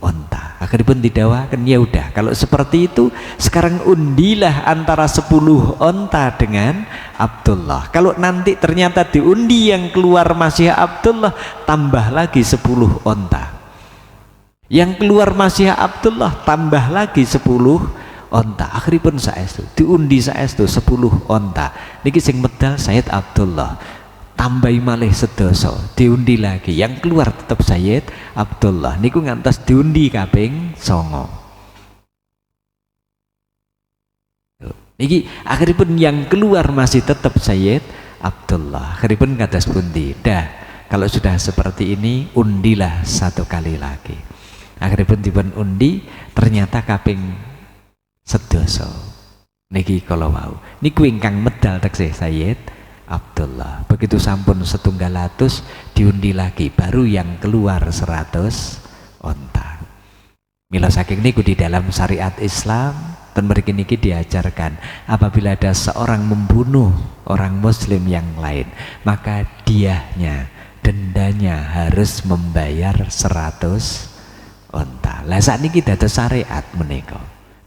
onta. Akhirnya didawakan, ya udah kalau seperti itu sekarang undilah antara 10 onta dengan Abdullah. Kalau nanti ternyata diundi yang keluar masih Abdullah, tambah lagi 10 onta. Yang keluar masih Abdullah, tambah lagi 10 onta. Akhiripun saestu diundi saestu 10 onta. Niki sing medal Sayyid Abdullah. Tambahi malih sedoso, diundi lagi, yang keluar tetap Sayyid Abdullah. Niku ngantos diundi kaping 9. Niki akhiripun yang keluar masih tetap Sayyid Abdullah. Akhiripun kados pundi? Dah, kalau sudah seperti ini undilah 1 kali lagi. Akhiripun dipun undi, ternyata kaping sedoso. Niki kalau wau, niku ingkang medal teksih Sayyid Abdullah. Begitu sampun 100 diundi lagi, baru yang keluar 100 onta. Mila saking niku di dalam syariat Islam dan mriki niki diajarkan, apabila ada seorang membunuh orang muslim yang lain, maka diahnya, dendanya harus membayar 100 onta. Lah saat niki dados syariat menika.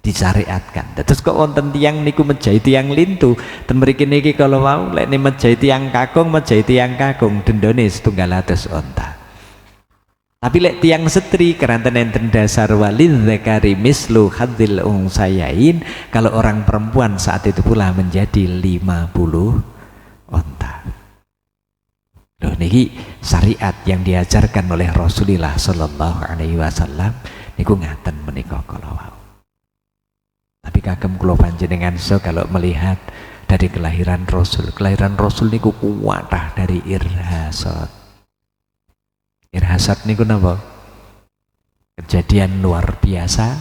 Disyariatkan. Terus kok wonten tiyang niku mejahi tiyang lintu, ten mriki niki kalau mau lek mejahi tiyang kakung, mejahi tiyang kakung dendane 100 onta. Tapi lek tiang setri keranten enten dasar walid zakari mislu hadzil unsayain, kalau orang perempuan saat itu pula menjadi 50 onta. Loh niki syariat yang diajarkan oleh Rasulullah sallallahu alaihi wasallam niku ngaten menika kala wau. Tapi kagem kula panjenengan kalau melihat dari kelahiran Rasul niku kuwatah dari irhasat. Irhasat niku napa? Kejadian luar biasa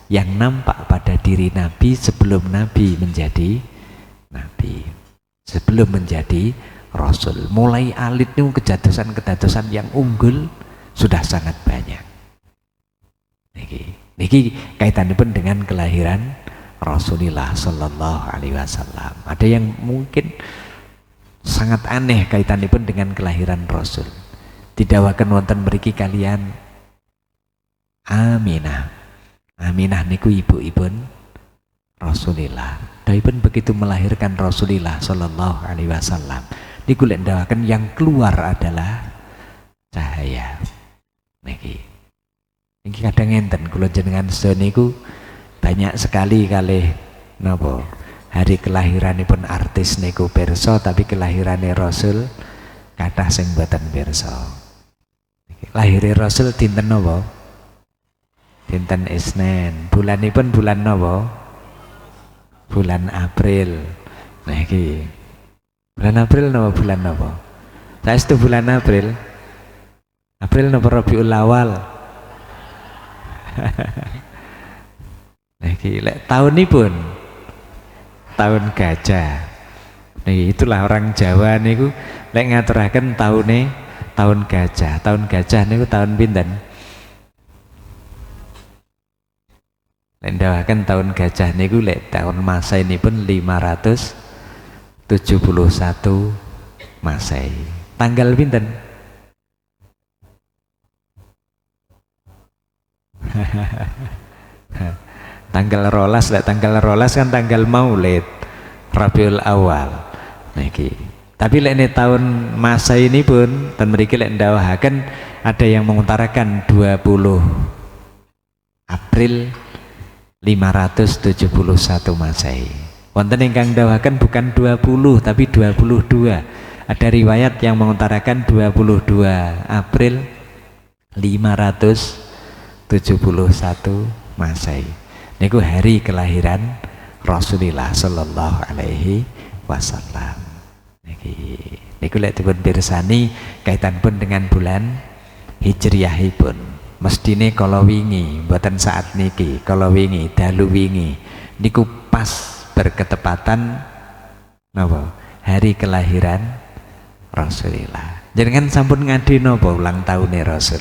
yang nampak pada diri Nabi sebelum Nabi menjadi Nabi, sebelum menjadi Rasul. Mulai alit niku kejatusan yang unggul sudah sangat banyak. Niki kaitanipun dengan kelahiran Rasulullah Sallallahu Alaihi Wasallam. Ada yang mungkin sangat aneh kaitanipun dengan kelahiran Rasul. Didawakan wonten mriki kalian Aminah. Aminah niku ibu-ibun Rasulullah. Daipun begitu melahirkan Rasulullah sallallahu alaihi wasallam. Niku lek dawakan yang keluar adalah cahaya. Niki. Niki kadang enten kula jenengan sedaya niku banyak sekali kalih napa hari kelahiranipun artis niku pirsa, tapi kelahirane Rasul kathah sing boten pirsa. Lahir Rasul dinten napa? Dinten Isnin. Bulanipun bulan napa? Bulan April. Nah iki. Bulan April napa bulan napa? Saestu bulan April. April napa Rabiul Awal? Nah iki lek taunipun tahun gajah. Nah itulah orang Jawa niku lek ngaturaken taune tahun gajah. Tahun gajah niku tahun pinten? Lek ndawaken tahun gajah niku lek tahun Masehi pun 571 Masehi. Tanggal pinten? Tanggal rolas, lek tanggal rolas kan tanggal Maulid Rabiul Awal. Niki. Tapi lek ini tahun masa ini pun dan mriki lek ndawahaken ada yang mengutarakan 20 April 571 Masehi. Wonten ingkang ndawahaken bukan 20 tapi 22. Ada riwayat yang mengutarakan 22 April 571 Masehi. Niku hari kelahiran Rasulullah sallallahu alaihi wasallam. Niku lek dipun pirsani kaitanipun dengan bulan Hijriyahipun. Mestine kala wingi, mboten saat niki, kala wingi, dalu wingi. Niku pas berketepatan napa? Hari kelahiran Rasulullah. Jenengan sampun ngadi napa ulang tahune Rasul?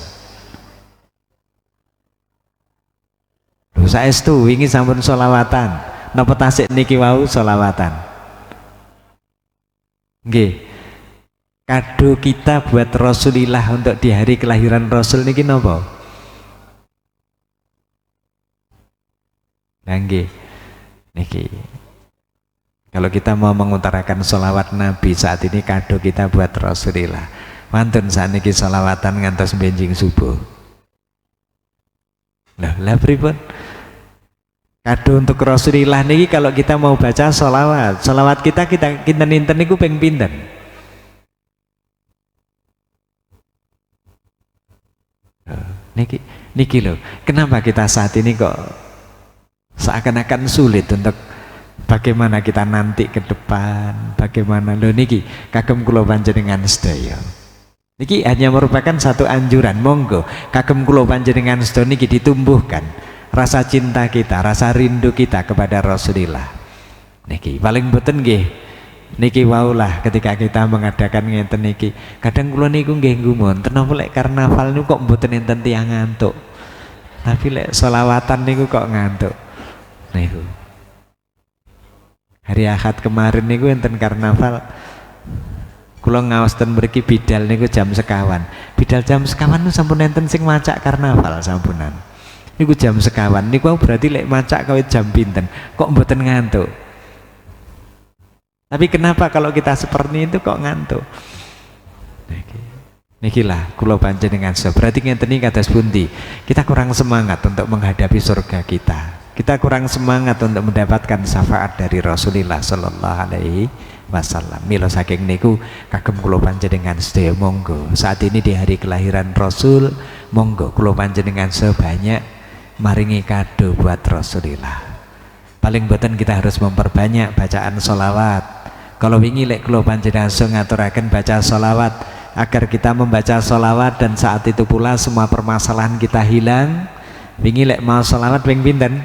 Lho saestu wingi sampun selawatan. Napa tasik niki wau selawatan? Nggih. Kado kita buat Rasulullah untuk di hari kelahiran Rasul niki napa? Nggih. Niki. Kalau kita mau mengutarakan sholawat Nabi saat ini kado kita buat Rasulullah. Wonten sakniki sholawatan ngantos benjing subuh. Lah pripun? Kado untuk Rasulullah niki kalau kita mau baca sholawat kita kinten-kinten niku ping pinten? Niki loh, kenapa kita saat ini kok seakan-akan sulit untuk bagaimana kita nanti ke depan, bagaimana loh niki kagem kula panjenengan sedaya. Niki hanya merupakan satu anjuran, monggo kagem kula panjenengan sedaya niki ditumbuhkan rasa cinta kita, rasa rindu kita kepada Rasulullah. Niki paling boten nggih niki waulah ketika kita mengadakan ngenten niki. Kadang kula niku nggih gumun, tenapa lek karnaval niku kok mboten enten tiyang ngantuk. Tapi lek selawatan niku kok ngantuk. Niku. Hari Ahad kemarin niku enten karnaval. Kula ngaosten mriki bidal niku jam sekawan. Bidal jam sekawan niku sampun enten sing macak karnaval sampunan. Niku jam sekawan, niku berarti lek macak kawit jam pinten, kok mboten ngantuk. Tapi kenapa kalau kita seperti itu kok ngantuk? Nikilah kula panjenengan berarti ngenten iki kados pundi? Kita kurang semangat untuk menghadapi surga kita. Kita kurang semangat untuk mendapatkan syafaat dari Rasulullah sallallahu alaihi wasallam. Mila saking niku kagem kula panjenengan sedaya monggo saat ini di hari kelahiran Rasul, monggo kula panjenengan sebanyak maringi kado buat Rasulullah. Paling boten kita harus memperbanyak bacaan sholawat. Kalau wingi lek kula panjenengan ngaturaken baca sholawat agar kita membaca sholawat dan saat itu pula semua permasalahan kita hilang. Wingi lek mau sholawat ping pinten?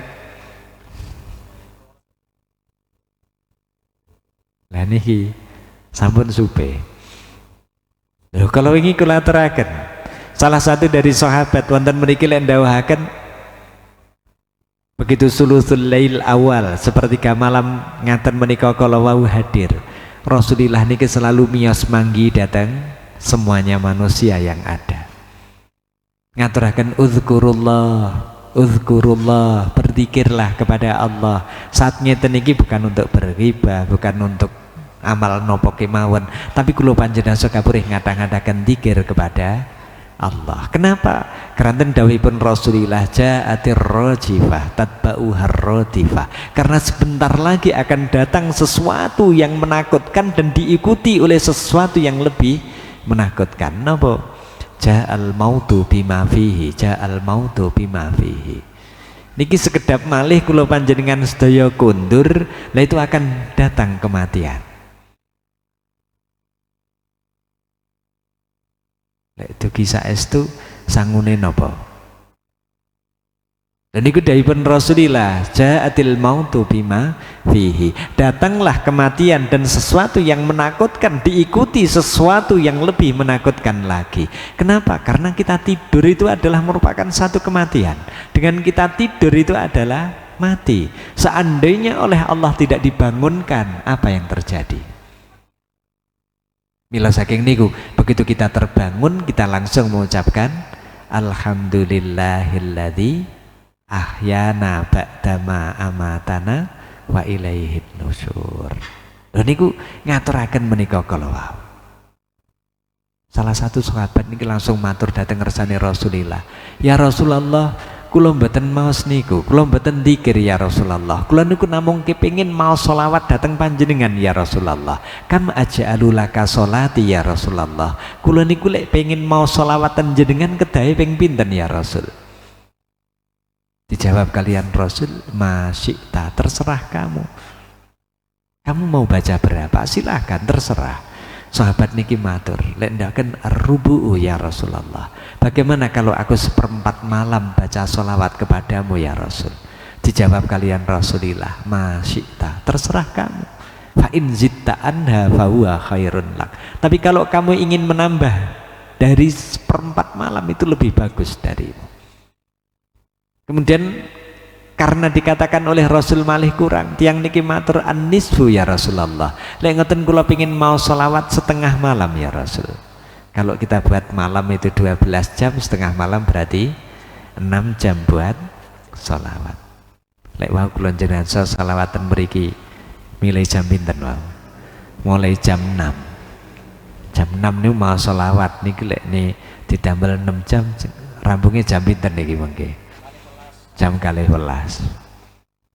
Lah niki sampun supe. Lho kalau wingi kula aturaken salah satu dari sahabat wonten mriki lek ndawuhaken begitu sulusul lail awal sepertiga malam ngaten menika kala wau hadir Rasulullah niki selalu miyos manggi datang semuanya manusia yang ada. Ngaturaken uzkurullah, uzkurullah, berzikirlah kepada Allah. Saat ngeten iki bukan untuk berghibah, bukan untuk amal nopo kemawon, tapi kula panjenengan sakabeh ngata-ngataken zikir kepada Allah. Kenapa? Karena dawuhipun Rasulullah ja'atir rajifah tatba'uhar radifah. Karena sebentar lagi akan datang sesuatu yang menakutkan dan diikuti oleh sesuatu yang lebih menakutkan. Napa? Ja'al mautu bima fihi, ja'al mautu bima fihi. Niki sekedap malih kula panjenengan sedaya kundur, lah itu akan datang kematian. Lah itu kisah estu sangune napa? Dan itu dawuhipun Rasulillah ja'atil mautu bima fihi. Datanglah kematian dan sesuatu yang menakutkan diikuti sesuatu yang lebih menakutkan lagi. Kenapa? Karena kita tidur itu adalah merupakan satu kematian. Dengan kita tidur itu adalah mati. Seandainya oleh Allah tidak dibangunkan, apa yang terjadi? Mila saking niku, begitu kita terbangun kita langsung mengucapkan alhamdulillahilladzi ahyana ba'dama amatana wa ilaihin nusyur. Lha niku ngaturaken menika kala wau. Salah satu sahabat niki langsung matur dhateng ngersane Rasulillah. Ya Rasulullah, kula mboten maos niku, kula mboten dzikir ya Rasulullah. Kula niku namung kepengin maos selawat dhateng panjenengan ya Rasulullah. Kam aja'alu laka sholati ya Rasulullah. Kula niku lek pengin maos selawatan jenengan kedahe ping pinten ya Rasul? Dijawab kalian Rasul, masyikta, terserah kamu. Kamu mau baca berapa? Silahkan, terserah. Sahabat niki matur, lek ndaken ar-rubu'u ya Rasulullah. Bagaimana kalau aku seperempat malam baca sholawat kepadamu ya Rasul? Dijawab kalian Rasulillah, masyikta, terserah kamu. Fa in zitta anha fa huwa khairun lak. Tapi kalau kamu ingin menambah dari seperempat malam itu lebih bagus darimu. Kemudian karena dikatakan oleh Rasul malih kurang, tiang niki matur an-nisfu ya Rasulullah. Lek ngoten kula pengin mau sholawat setengah malam ya Rasul. Kalau kita buat malam itu 12 jam, setengah malam berarti 6 jam buat sholawat. Lek wau kula jenengan sholawatan mriki milih jam pinten wau? Mulai jam 6. Jam 6 niku mau sholawat niki lek ni didamel 6 jam rambungnya jam pinten niki mengke? Jam 12.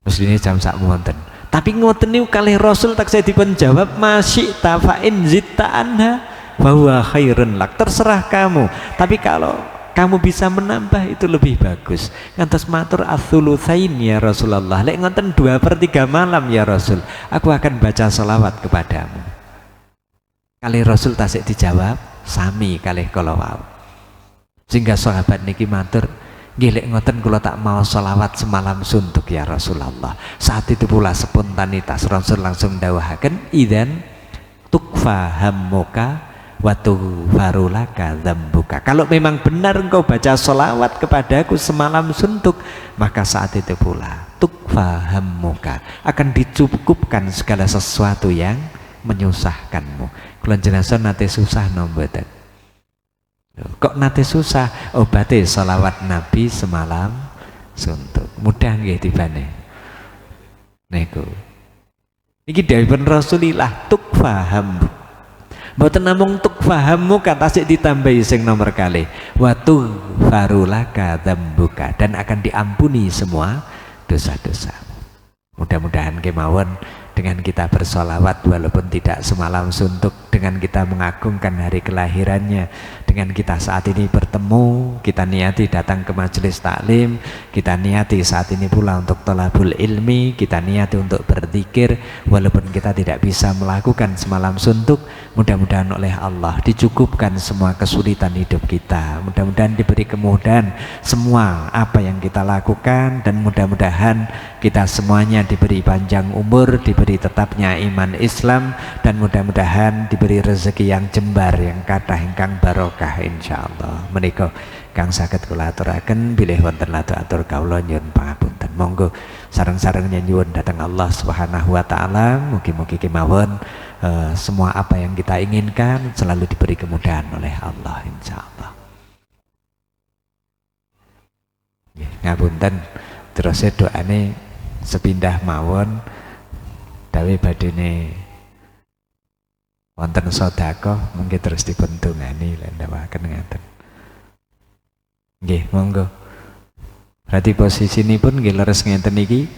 Mestine jam sak wonten. Tapi ngoten niku kalih Rasul taksih dipun jawab masyita fa in zitta anha fa huwa khairun lak. Terserah kamu. Tapi kalau kamu bisa menambah itu lebih bagus. Ngantos matur ats-tsulutsain ya Rasulullah. Lek ngoten 2/3 malam ya Rasul, aku akan baca selawat kepadamu. Kalih Rasul tasik dijawab sami kalih kala wau. Sehingga sahabat niki matur, gilek ngoten kula tak mau sholawat semalam suntuk ya Rasulullah. Saat itu pula spontanitas Rasul langsung dawuhaken idzan tukfa hammuka wa tughfarulaka dzambuka. Kalau memang benar engkau baca sholawat kepadaku semalam suntuk, maka saat itu pula tukfa hammuka, akan dicukupkan segala sesuatu yang menyusahkanmu. Kula jenazah nate susah nomboten. Kok nate susah? Obate sholawat Nabi semalam suntuk. Mudah nggih tibane. Niku. Iki dawuhipun Rasulillah tukfaham. Mboten namung tuk fahammu kata sik ditambahi sing nomor kali watu farulaka dzambuka, dan akan diampuni semua dosa-dosa. Mudah-mudahan kemawon dengan kita bersolawat walaupun tidak semalam suntuk, dengan kita mengagungkan hari kelahirannya, dengan kita saat ini bertemu, kita niati datang ke majelis taklim, kita niati saat ini pula untuk thalabul ilmi, kita niati untuk berzikir walaupun kita tidak bisa melakukan semalam suntuk. Mudah-mudahan oleh Allah dicukupkan semua kesulitan hidup kita, mudah-mudahan diberi kemudahan semua apa yang kita lakukan, dan mudah-mudahan kita semuanya diberi panjang umur, diberi tetapnya iman Islam, dan mudah-mudahan diberi rezeki yang jembar, yang kathah ingkang barokah insyaallah. Menika kang saged kula aturaken bilih wonten atur kawula nyuwun pangapunten. Monggo sareng-sareng nyuwun dhateng Allah Subhanahu wa taala, mugi-mugi kemawon semua apa yang kita inginkan selalu diberi kemudahan oleh Allah insyaallah. Ngapunten terus doane sepindah mawon dawe badene wonten sedekah mungkin terus dipentungani lan ndawaken ngaten. Nggih, monggo. Berarti posisinipun nggih leres ngenten iki.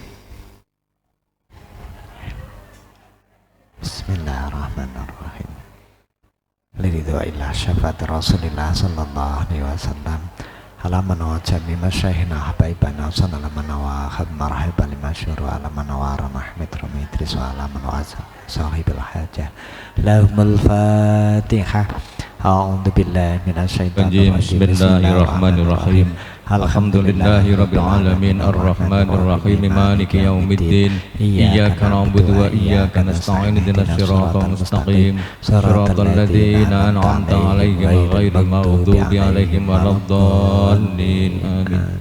Bismillahirrahmanirrahim. Liridho ila syafaat Rasulillah sallallahu alaihi wasallam. Halaman wa jami masyaykhina habaibana sallallahu wa khab marhaba limasyuru ala manawara mahmid ramitris wa ala manwa sahibul hajah. Lahumul fatihah. A'udzu billahi minasyaitonir rajim. Bismillahirrahmanirrahim. Alhamdulillahi rabbil alamin arrahmanir rahim maliki yaumiddin iyyaka na'budu wa iyyaka nasta'in ihdinas siratal mustaqim siratal ladzina an'amta 'alaihim ghairil maghdubi 'alaihim waladdallin amin.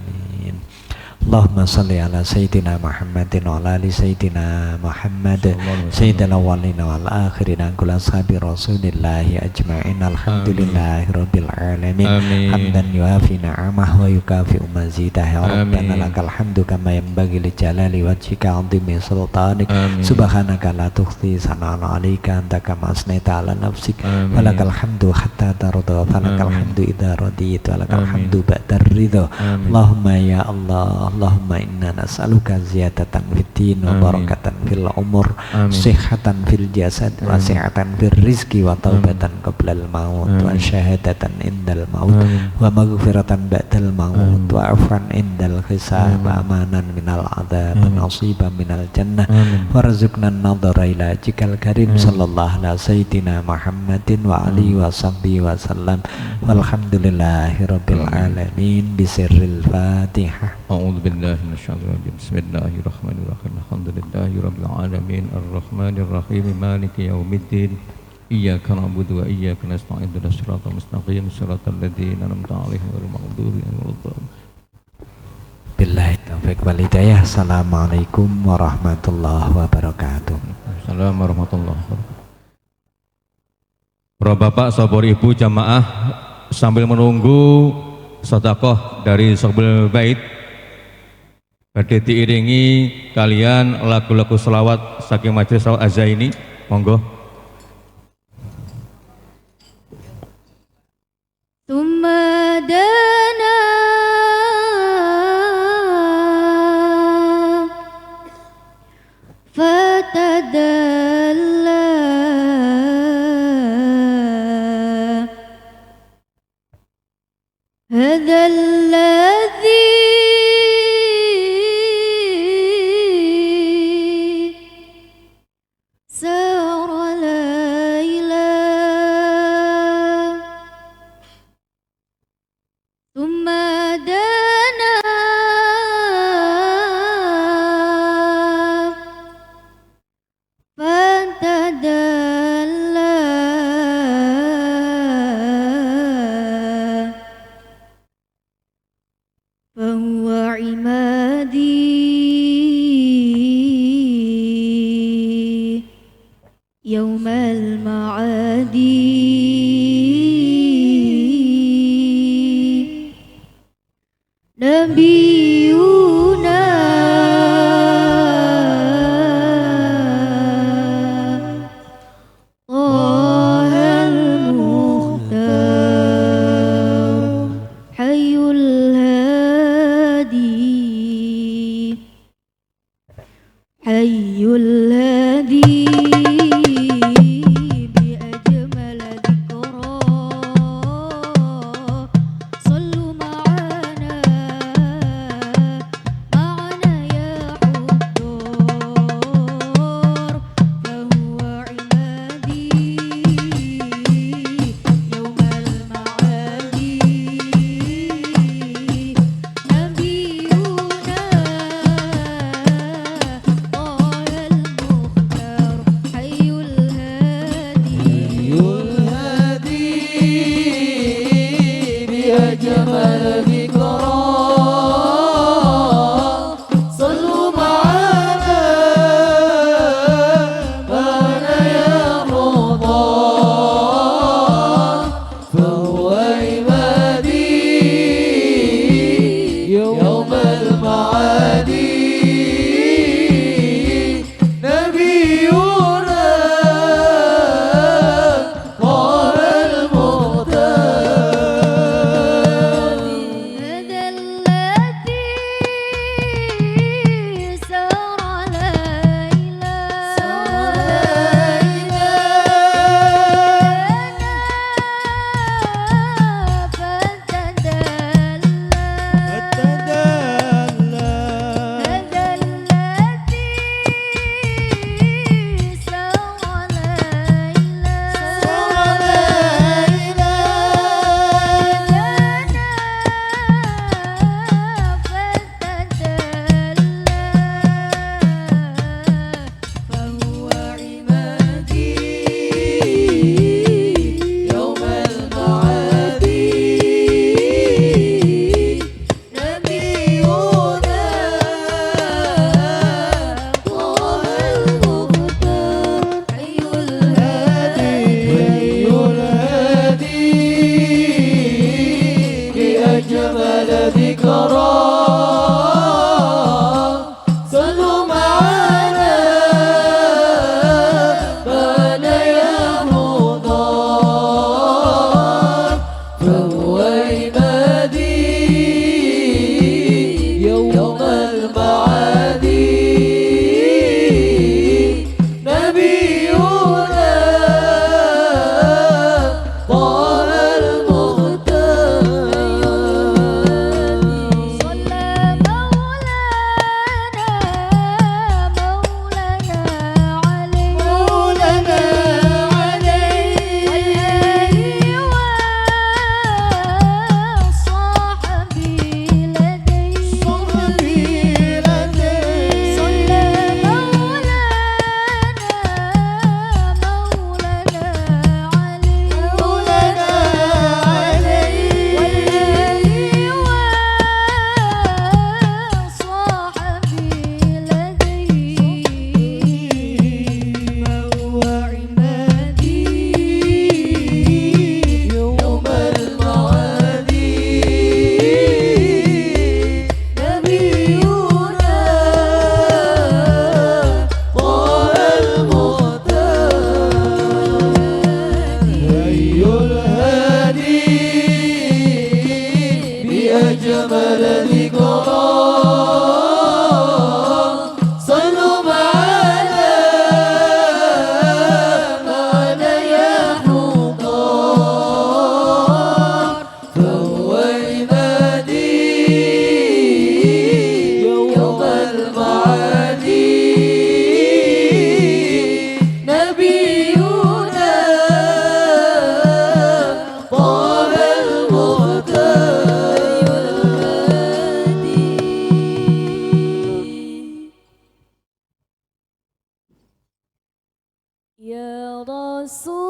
Allahumma salli ala sayyidina Muhammadin wa ala ali sayyidina Muhammad sayyidil awwalin wal akhirin kul ashabi rasulillahi ajma'in. Alhamdulillahi rabbil alamin hamdan yuafi ni'amah wa yukafi'u mazidah. Ya Rabbana lakal hamdu kama yanbaghi li jalali wajhika 'azimi sultanik. Subhanaka la tuhsi sana'an 'alaika anta kama asnaita 'ala nafsik. Walakal hamdu hatta tarda, falakal hamdu idza radita, walakal hamdu ba'da ridha. Allahumma ya Allah, Allahumma inna nas'aluka ziyadatan fid din wa barakatan fil umur, sihhatan fil jasad wa sihhatan fil rizqi wa taubatan qablal maut wa syahadatan indal maut wa maghfiratan ba'dal maut wa afwan indal hisab wa amanan minal adzab wa nasiban minal jannah warzuqna an-nadhara ila wajhikal karim sallallahu ala sayyidina Muhammadin wa alihi wa sahbihi wa sallam. Walhamdulillahi rabbil alamin. Bisirril Fatihah. A'udzu billahi minasyaitonir rajim. Bismillahirrahmanirrahim. Alhamdulillahi rabbil alamin arrahmanir rahim maliki yaumiddin iyyaka na'budu wa iyyaka nasta'in ihdinas siratal mustaqim siratal ladzina an'amta 'alaihim ghairil maghdubi 'alaihim waladdallin. Billahi taufiq wal hidayah. Assalamualaikum warahmatullahi wabarakatuh. Assalamualaikum warahmatullahi wabarakatuh. Para bapak, sahabat ibu jamaah, sambil menunggu sedekah dari Sohbul Bait, badhe diiringi kalian lagu-lagu selawat saking majelis Selawat Az-Zaini. Monggo. Tumadana fatadalla hadzal ladzi sara laila thumma dana fatadalla fahuwa imadi yaumal ma'adi nabiyuna Tahal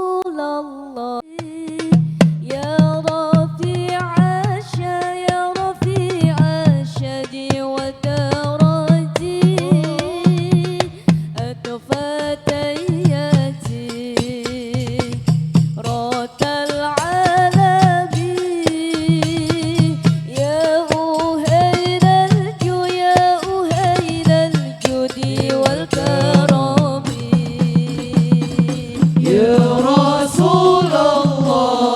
رسول الله يا رفيع يا رفيع الشدي ودرجي أكفتيتي رات العالمي يا أهيل الجود والكرم يا رسول الله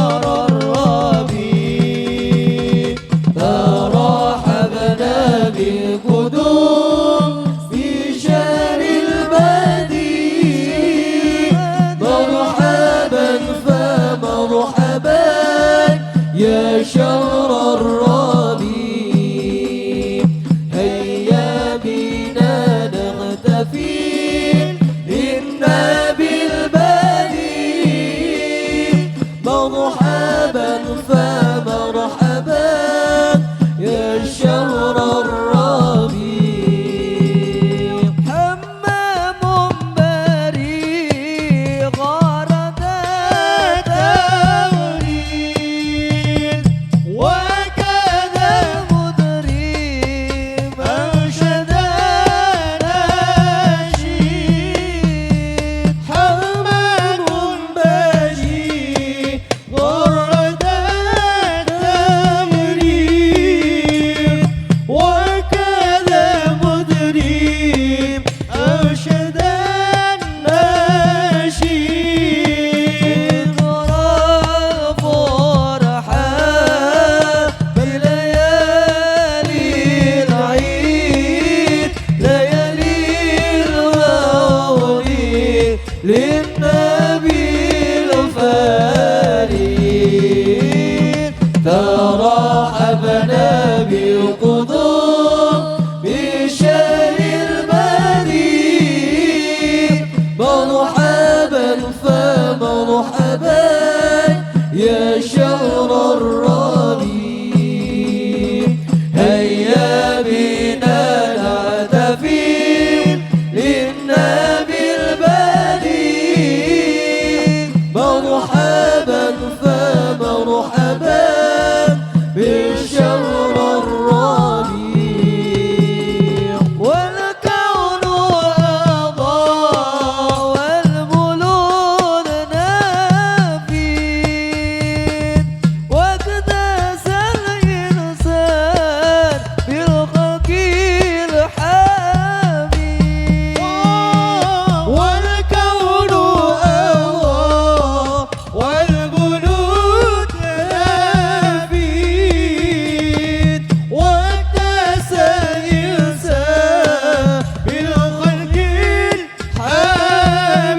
شهر الربيع ترحبنا بالقدوم في شهر البديع مرحبا فمرحبا يا شهر الربيع هيا بنا نحتفل للنبي البديع مرحبا فمرحبا يا شهر الربيع حمام بريء غرد توريد وكذا مدري أنشد نشيد حمام بريء غرد توريد وكذا مدري أنشد النشيد فرحا بليالي العيد ليالي المولد للنبي الفريد ترحبنا بالقدوم بشهر البديع مرحبا فمرحبا يا شهر الربيع هيا بنا نحتفل للنبي البديع مرحبا فمرحبا بالشهر الربيع والكون أضاء والبلود نافين واكتسى الإنسان بالخلق الحميد والكون أضاء والبلود نافين واكتسى الإنسان بالخلق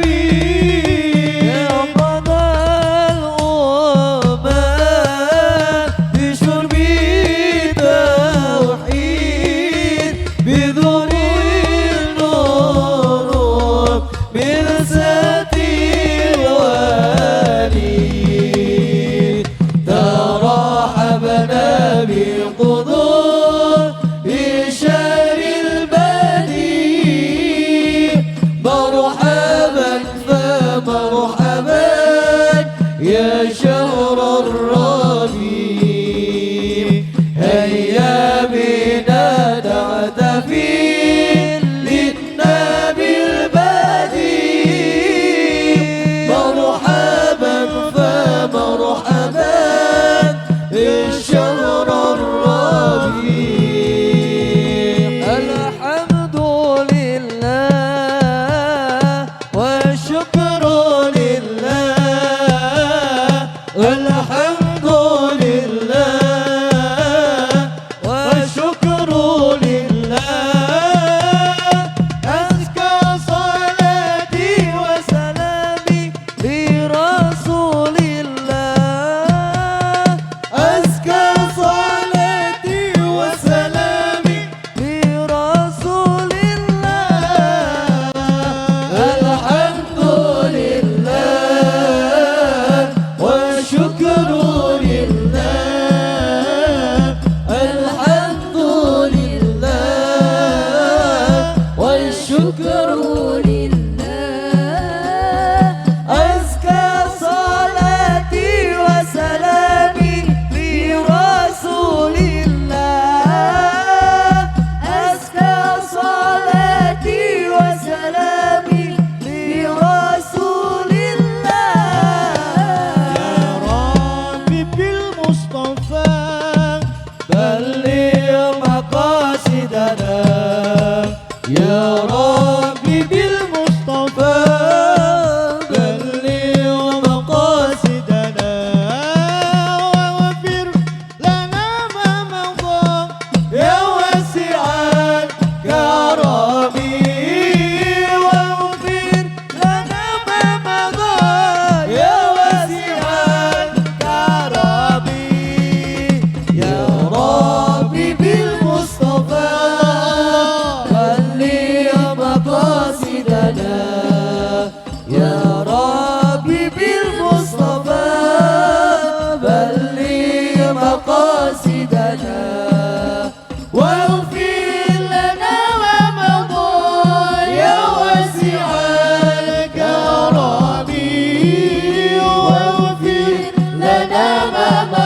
الحميد يقظ الأمة بشرب التوحيد بذور النور بلسة الوليد ترحبنا بالقدور بشهر البديع مرحبا فمرحبا يا شهر الربيع هيا بنا نحتفل للنبي البديع مرحبا فمرحبا الشهر الربيع الحمد لله والشكر لله الحمد لله والشكر لله أزكى صلاتي وسلامي لرسول الله أزكى صلاتي وسلامي لرسول الله الحمد لله والشكر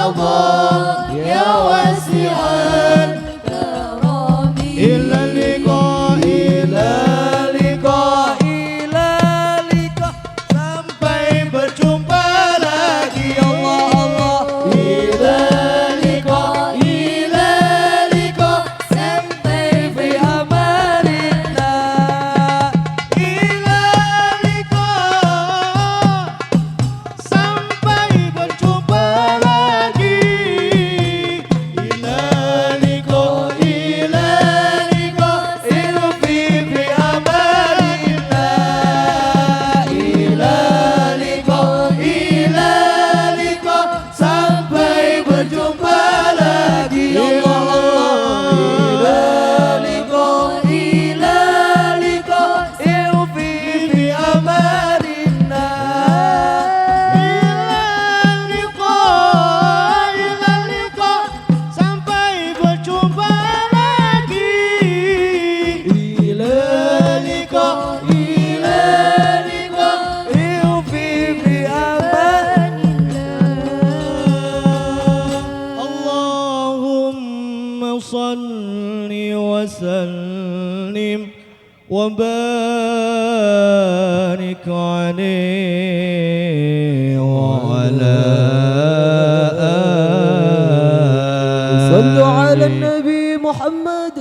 Allah ya wasi'al karami. Ila liqa, ila liqa, ila liqa, sampai berjumpa lagi. Allah Allah. Ila liqa, ila liqa, sampai fi amanillah. Ila liqa, sampai berjumpa lagi. Ila liqa, ila liqa, ilfi fi amanillah. Ila liqa, ila liqa, sampai berjumpa lagi. Allah Allah. Ila liqa, ilfi fi amanillah. Ila liqa, sampai berjumpa lagi. Ila liqa, ilfi fi amanillah. Allahumma salli wa sallim wa barik alaihi wa ala صلوا على النبي محمد